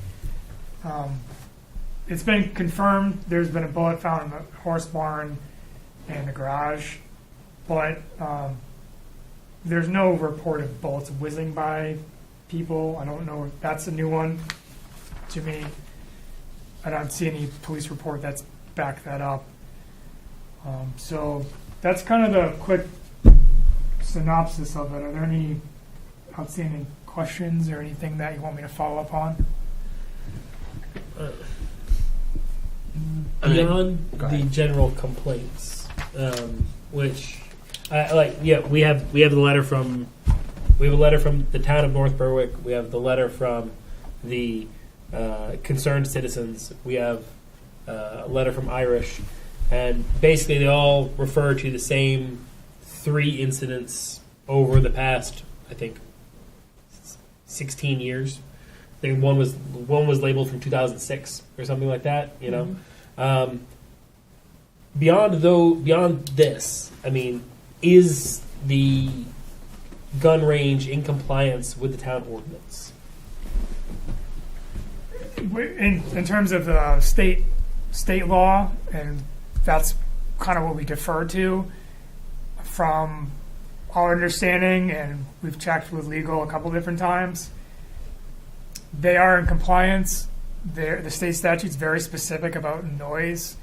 S5: It's been confirmed there's been a bullet found in the horse barn and the garage, but there's no report of bullets whizzing by people. I don't know if that's a new one to me. I don't see any police report that's backed that up. So that's kind of the quick synopsis of it. Are there any outstanding questions or anything that you want me to follow up on?
S1: Beyond
S9: Go
S1: the
S9: ahead.
S1: general complaints, which we have the letter from the town of North Berwick. We have the letter from the concerned citizens. We have a letter from Irish, and basically they all refer to the same 3 incidents over the past, I think, 16 years. I think one was labeled from 2006 or something like that. Beyond this, I mean, is the gun range in compliance with the town ordinance?
S5: In terms of the state law, and that's kind of what we defer to from our understanding, and we've checked with legal a couple different times. They are in compliance. The state statute's very specific about noise,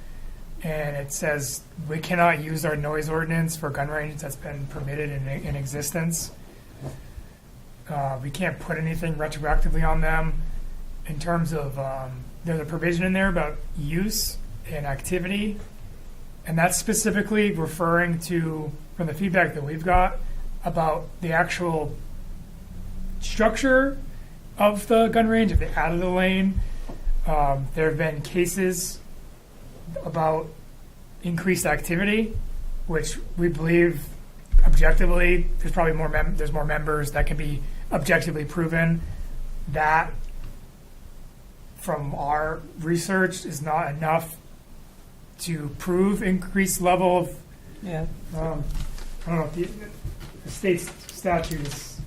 S5: and it says we cannot use our noise ordinance for gun ranges that's been permitted in existence. We can't put anything retroactively on them. In terms of, there's a provision in there about use and activity, and that's specifically referring to, from the feedback that we've got, about the actual structure of the gun range, if they added a lane. There have been cases about increased activity, which we believe objectively, there's probably there's more members that can be objectively proven. That, from our research, is not enough to prove increased level of,
S7: Yeah.
S5: I don't know, if the state statute is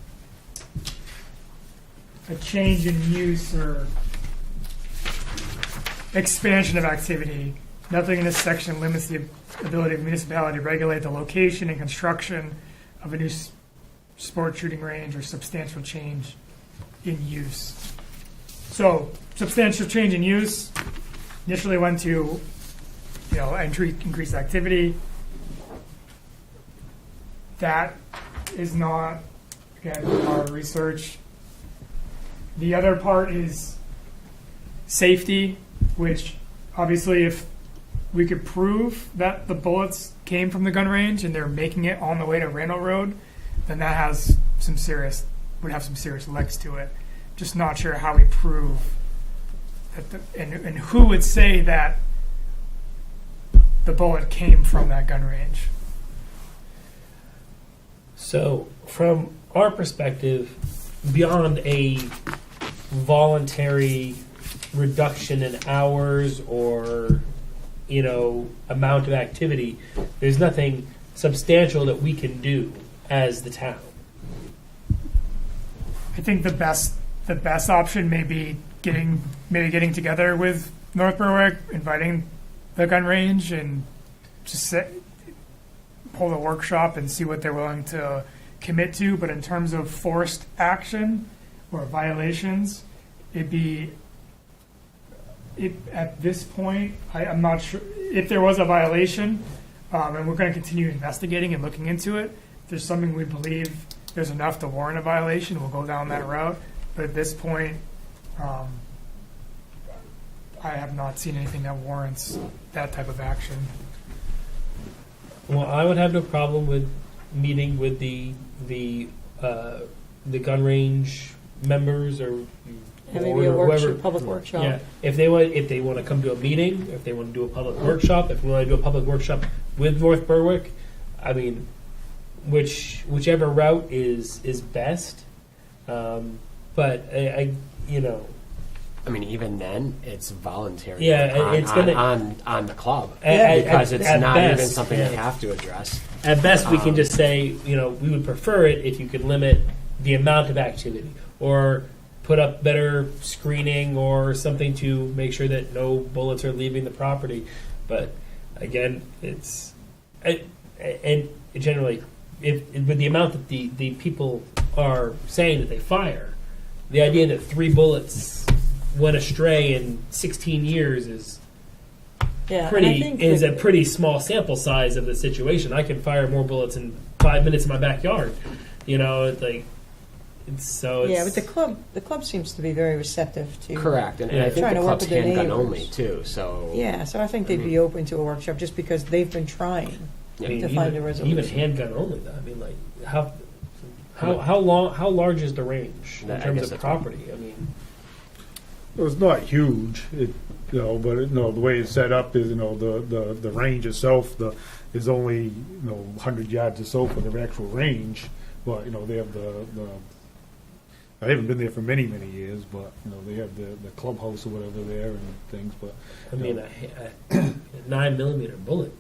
S5: a change in use or expansion of activity. Nothing in this section limits the ability of the municipality to regulate the location and construction of a new sport shooting range or substantial change in use. So, substantial change in use initially went to, increased activity. That is not, again, our research. The other part is safety, which obviously if we could prove that the bullets came from the gun range and they're making it on the way to Randall Road, then that would have some serious legs to it. Just not sure how we prove that, and who would say that the bullet came from that gun range.
S1: So, from our perspective, beyond a voluntary reduction in hours or, amount of activity, there's nothing substantial that we can do as the town.
S5: I think the best option may be getting together with North Berwick, inviting the gun range, and just hold a workshop and see what they're willing to commit to. But in terms of forced action or violations, at this point, I'm not sure if there was a violation, and we're going to continue investigating and looking into it. If there's something we believe there's enough to warrant a violation, we'll go down that route. But at this point, I have not seen anything that warrants that type of action.
S1: Well, I would have no problem with meeting with the gun range members or
S7: And
S1: board
S7: maybe a
S1: or whoever.
S7: public workshop.
S1: Yeah, if they want to come to a meeting, if they want to do a public workshop, if we want to do a public workshop with North Berwick, I mean, whichever route is best. But
S9: I mean, even then, it's voluntary.
S1: Yeah,
S9: on,
S1: it's gonna-
S9: on the club
S1: at
S9: because it's not even
S1: best,
S9: something
S1: yeah.
S9: they have to address.
S1: At best, we can just say, we would prefer it if you could limit the amount of activity or put up better screening or something to make sure that no bullets are leaving the property. But again, and generally, with the amount that the people are saying that they fire, the idea that 3 bullets went astray in 16 years is
S7: Yeah, and I think
S1: is a
S7: that-
S1: pretty small sample size of the situation. I can fire more bullets in 5 minutes in my backyard. It's like
S7: Yeah, but the club seems to be very receptive to.
S9: Correct, and
S1: Yeah.
S9: I think
S7: Trying
S9: the
S7: to work
S9: club's
S7: with their
S9: handgun
S7: neighbors.
S9: only too. So
S7: Yeah, so I think they'd be open to a workshop just because they've been trying.
S9: Yeah.
S1: I mean,
S7: to find a
S1: even
S7: resolution.
S1: handgun only. Though. I mean, like how large is the range in
S9: I
S1: terms
S9: guess
S1: of
S9: that's
S1: property? I mean,
S3: It's not huge, but the way it's set up is, the range itself, is only, 100 yards or so for the actual range. But, they have I haven't been there for many, many years, but, they have the clubhouse or whatever there and things, but.
S1: I mean, a 9mm bullet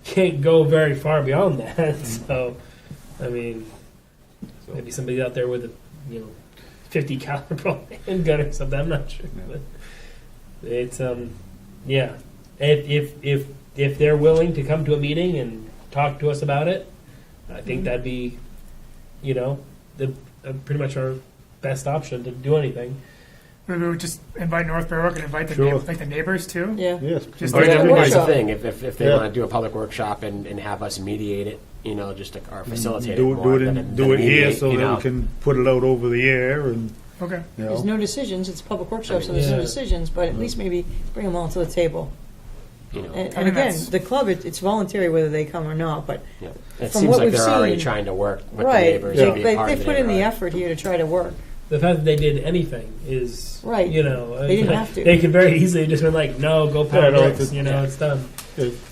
S1: can't go very far beyond that. So, I mean, maybe somebody out there with a 50 caliber handgun or something. I'm not sure,
S3: Yeah.
S1: but it's yeah. If they're willing to come to a meeting and talk to us about it, I think that'd be pretty much our best option to do anything.
S5: Maybe we would just invite North Berwick and invite the
S3: Sure.
S5: the neighbors too.
S7: Yeah.
S3: Yes.
S5: Just
S3: invite
S5: like a
S3: everybody.
S9: Here's the
S7: workshop.
S9: thing: if they
S3: Yeah.
S9: want to do a public workshop and have us mediate it, just to, or facilitate
S3: Do
S9: it
S3: it,
S9: more
S3: do it,
S9: than
S3: in, do it here
S9: mediate,
S3: so that we can put it out over the air and,
S5: Okay.
S7: There's no decisions. It's a public workshop, so there's
S1: Yeah.
S7: no decisions. But at least maybe bring them all to the table.
S9: you know,
S7: And
S5: I mean,
S7: again,
S5: that's-
S7: the club, it's voluntary whether they come or not. But
S9: yeah. It
S7: from
S9: seems
S7: what
S9: like
S7: we've
S9: they're already
S7: seen-
S9: trying to work with the
S7: right,
S9: neighbors.
S3: Yeah.
S9: and be a part
S7: they
S9: of
S7: put in the
S9: neighborhood.
S7: effort here to try to work.
S1: The fact that they did anything is
S7: Right.
S1: They
S7: didn't have to.
S1: They could very easily just been like, no, go pound
S3: Yeah, no,
S1: bricks.
S3: it's-
S1: It's done.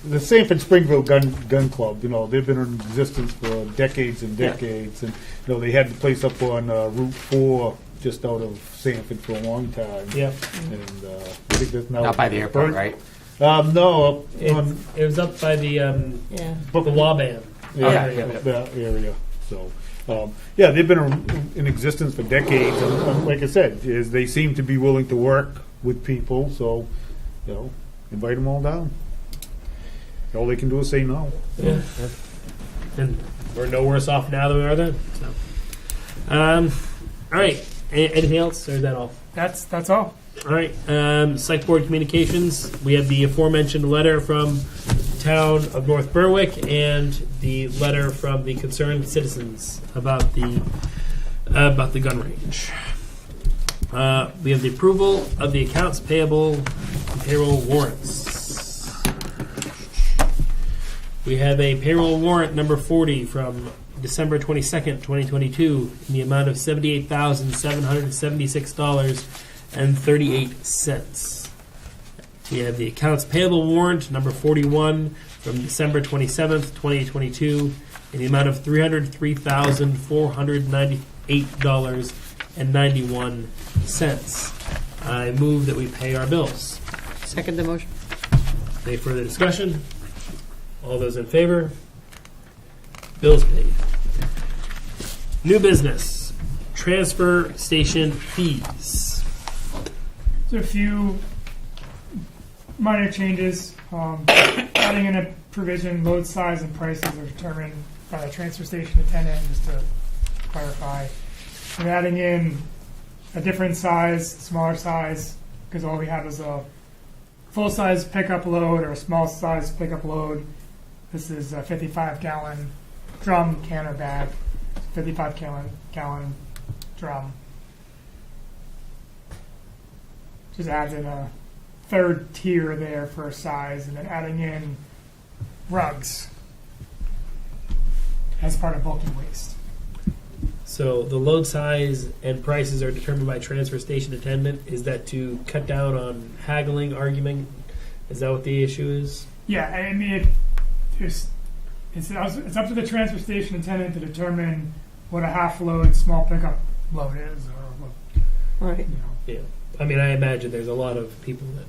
S3: The Sanford Springville Gun Club, they've been in existence for decades and
S9: Yeah.
S3: decades, and they had the place up on Route 4 just out of Sanford for a long time.
S1: Yeah,
S3: And I think that's now
S9: Not by the airport,
S3: burnt.
S9: right?
S3: No, up
S1: it,
S3: on
S1: it was up by the
S7: Yeah.
S1: Waban.
S3: yeah,
S9: yeah.
S3: that area. So, they've been in existence for decades, and like I said, they seem to be willing to work with people. So, invite them all down. All they can do is say no.
S1: Yeah. And we're no worse off now than we were then. So, all right. Anything else, or is that all?
S5: That's all.
S1: All right. Select Board Communications. We have the aforementioned letter from the town of North Berwick and the letter from the concerned citizens about the gun range. We have the approval of the accounts payable and payroll warrants. We have a payroll warrant number 40 from December 22nd, 2022, in the amount of $78,776.38. We have the accounts payable warrant number 41 from December 27th, 2022, in the amount of $303,498.91. I move that we pay our bills.
S7: Second the motion.
S1: Any further discussion? All those in favor? Bills paid. New business. Transfer station fees.
S5: So a few minor changes. Adding in a provision, load size and prices are determined by the transfer station attendant, just to clarify. And adding in a different size, smaller size, because all we have is a full-size pickup load or a small-size pickup load. This is a 55-gallon drum canner bag, 55-gallon drum. Just adds in a third tier there for size, and then adding in rugs as part of bulky waste.
S1: So the load size and prices are determined by transfer station attendant. Is that to cut down on haggling, argument? Is that what the issue is?
S5: Yeah, I mean, it's up to the transfer station attendant to determine what a half load small pickup load is, or what,
S7: Right.
S5: you know.
S1: Yeah. I mean, I imagine there's a lot of people that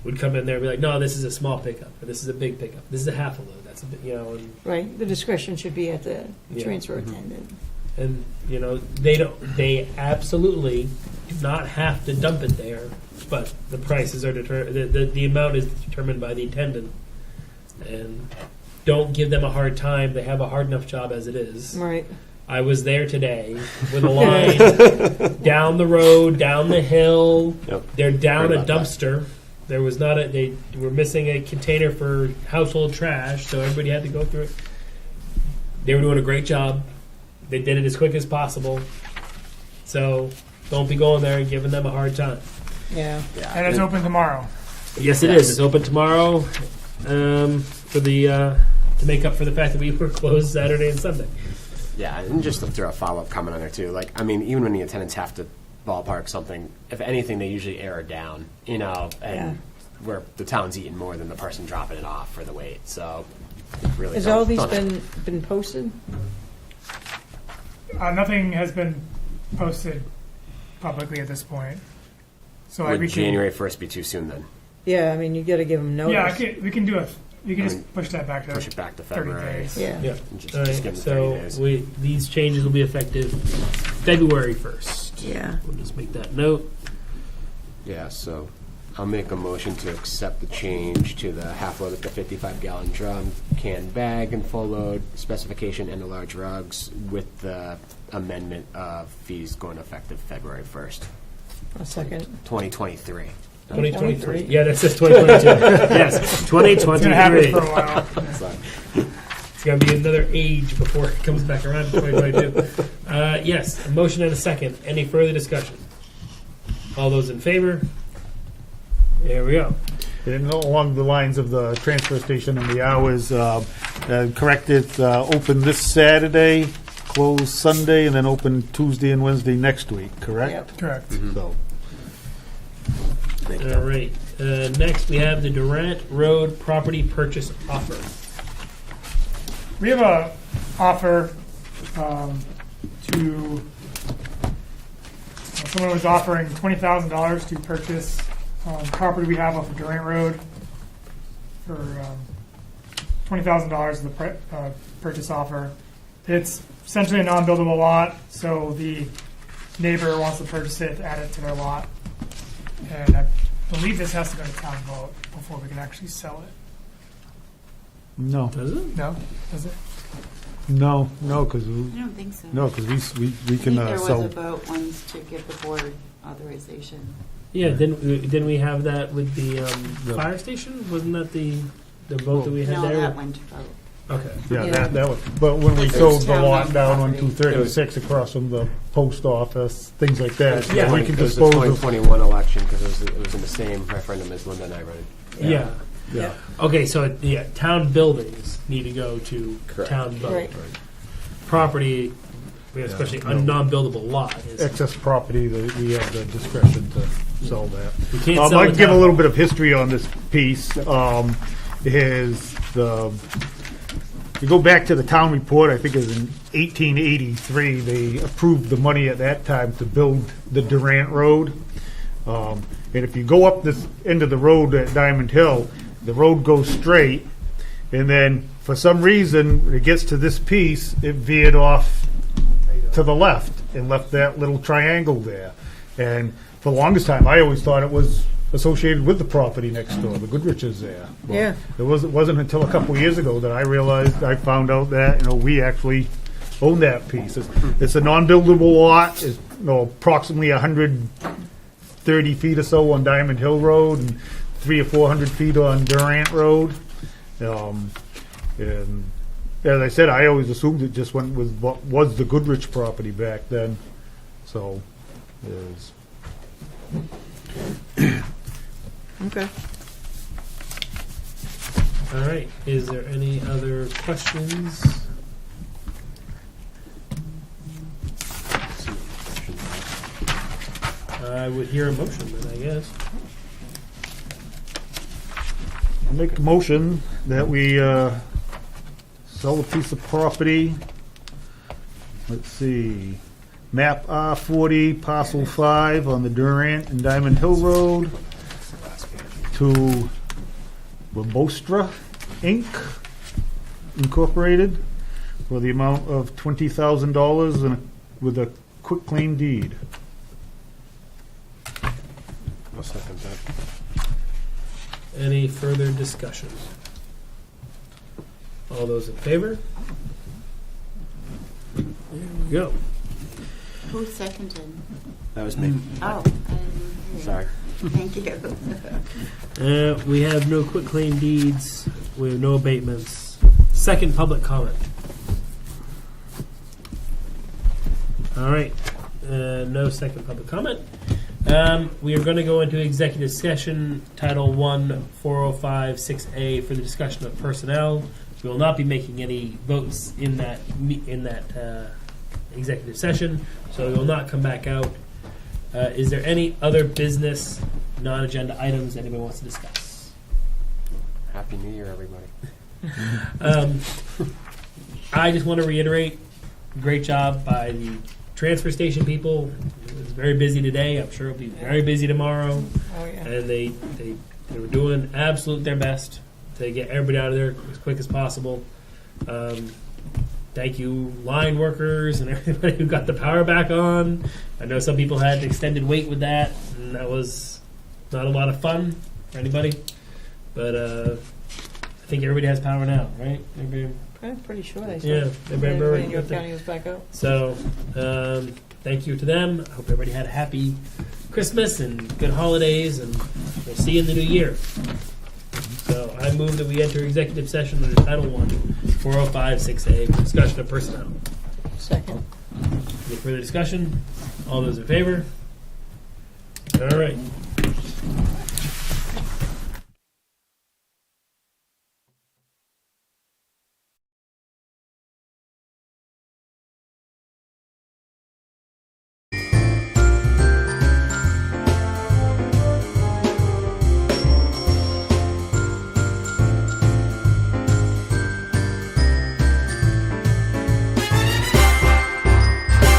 S1: would come in there and be like, no, this is a small pickup, or this is a big pickup. This is a half a load. That's a bit, you know, and
S7: Right. The discretion should be at the
S1: Yeah.
S7: transfer attendant.
S1: And you know, they absolutely do not have to dump it there, but the prices are the amount is determined by the attendant. And don't give them a hard time. They have a hard enough job as it is.
S7: Right.
S1: I was there today with a line down the road, down the hill.
S9: Yep.
S1: They're down
S9: Heard
S1: a
S9: about that.
S1: dumpster. There was not a. They were missing a container for household trash, so everybody had to go through it. They were doing a great job. They did it as quick as possible. So don't be going there and giving them a hard time.
S7: Yeah.
S5: And it's open tomorrow.
S1: Yes, it is. It's open tomorrow for the to make up for the fact that we were closed Saturday and Sunday.
S9: Yeah, and just to throw a follow-up comment on there too. Like, I mean, even when the attendants have to ballpark something, if anything, they usually air it down, you know, and
S7: Yeah.
S9: where the town's eating more than the person dropping it off for the weight. So, really,
S7: Has
S9: don't-
S7: all these
S9: don't-
S7: been posted?
S5: Nothing has been posted publicly at this point. So
S9: Would
S5: we can,
S9: January 1st be too soon then?
S7: Yeah, I mean, you got to give them notice.
S5: we can do it. We can
S9: I
S5: just
S9: mean,
S5: push that back to
S9: Push it back to
S5: 30
S9: February.
S5: days.
S7: Yeah.
S1: Yeah.
S9: Just,
S1: All
S9: just
S1: right.
S9: give them 30
S1: So
S9: days.
S1: these changes will be effective February 1st.
S7: Yeah.
S1: We'll just make that note.
S9: Yeah, so I'll make a motion to accept the change to the half load at the 55-gallon drum, can bag and full load specification, and the large rugs with the amendment of fees going effective February 1st,
S7: A second.
S9: 2023.
S1: 2023. Yeah, that says 2022. Yes,
S5: It's going to happen
S1: 2023.
S5: for a while.
S9: So,
S1: It's going to be another age before it comes back around to 2022. Yes, a motion and a second. Any further discussion? All those in favor? There we go.
S3: And along the lines of the transfer station and the hours, correct, it's open this Saturday, closed Sunday, and then open Tuesday and Wednesday next week, correct?
S7: Yep.
S5: Correct.
S3: So,
S1: All right. Next, we have the Durant Road property purchase offer.
S5: We have a offer to someone was offering $20,000 to purchase property we have off of Durant Road for $20,000 of the purchase offer. It's essentially a non-buildable lot, so the neighbor wants to purchase it, add it to their lot, and I believe this has to go to town vote before we can actually sell it.
S3: no,
S1: Does it?
S5: No, does it?
S3: no, because
S8: I don't think so.
S3: we
S8: I
S3: can
S8: think there was
S3: sell.
S8: a vote once to give the board authorization.
S1: Yeah, didn't we have that with the fire station? Wasn't that the vote that we had
S8: No,
S1: there?
S8: that went to vote.
S1: Okay.
S3: Yeah,
S7: Yeah.
S3: that was, but when we
S8: It's
S3: sold the
S8: town
S3: lot
S8: owned
S3: down on
S8: property.
S3: 236 across from the post office, things like that,
S1: Yeah.
S3: we can
S9: it was the
S3: dispose of.
S9: 2021 election because it was in the same referendum as Linda and I running.
S1: Yeah.
S3: Yeah.
S1: Okay, so yeah, town buildings need to go to
S9: Correct.
S1: town vote.
S7: Right.
S1: Property, especially a non-buildable lot, is
S3: Excess property, we have the discretion to sell that.
S1: you can't sell
S3: I
S1: a
S3: can give a
S1: town-
S3: little bit of history on this piece. If you go back to the town report, I think it was in 1883, they approved the money at that time to build the Durant Road. And if you go up this end of the road at Diamond Hill, the road goes straight, and then for some reason, when it gets to this piece, it veered off to the left and left that little triangle there. And for the longest time, I always thought it was associated with the property next door, the Goodriches there. Well,
S7: Yeah.
S3: it wasn't until a couple of years ago that I found out that, we actually own that piece. It's a non-buildable lot, it's, approximately 130 feet or so on Diamond Hill Road and 300 or 400 feet on Durant Road. And as I said, I always assumed it just went with what was the Goodrich property back then. So, is
S7: Okay.
S1: All right. Is there any other questions? I would hear a motion then, I guess.
S3: I make a motion that we sell a piece of property let's see, map R40, parcel 5 on the Durant and Diamond Hill Road to Robostra Inc. Incorporated for the amount of $20,000 and with a quitclaim deed.
S9: I'll second that.
S1: Any further discussion? All those in favor? There we go.
S8: Who seconded?
S9: That was me.
S8: Oh, I didn't hear.
S9: Sorry.
S8: Thank you.
S1: We have no quitclaim deeds. We have no abatements. Second public comment. All right. No second public comment. We are going to go into executive session, Title 1, 405-6A, for the discussion of personnel. We will not be making any votes in that executive session, so we will not come back out. Is there any other business, non-agenda items anyone wants to discuss?
S9: Happy New Year, everybody.
S1: I just want to reiterate, great job by the transfer station people. It was very busy today. I'm sure it'll be very busy tomorrow.
S7: Oh, yeah.
S1: And they were doing absolute their best to get everybody out of there as quick as possible. Thank you, line workers and everybody who got the power back on. I know some people had extended wait with that, and that was not a lot of fun for anybody. But I think everybody has power now, right? Everybody,
S7: I'm pretty sure they
S1: yeah,
S7: said.
S1: everybody
S7: In York
S1: got the-
S7: County was back out.
S1: So, thank you to them. I hope everybody had a happy Christmas and good holidays, and we'll see you in the new year. So, I move that we enter executive session under Title 1, 405-6A, for discussion of personnel.
S7: Second.
S1: Any further discussion? All those in favor? All right.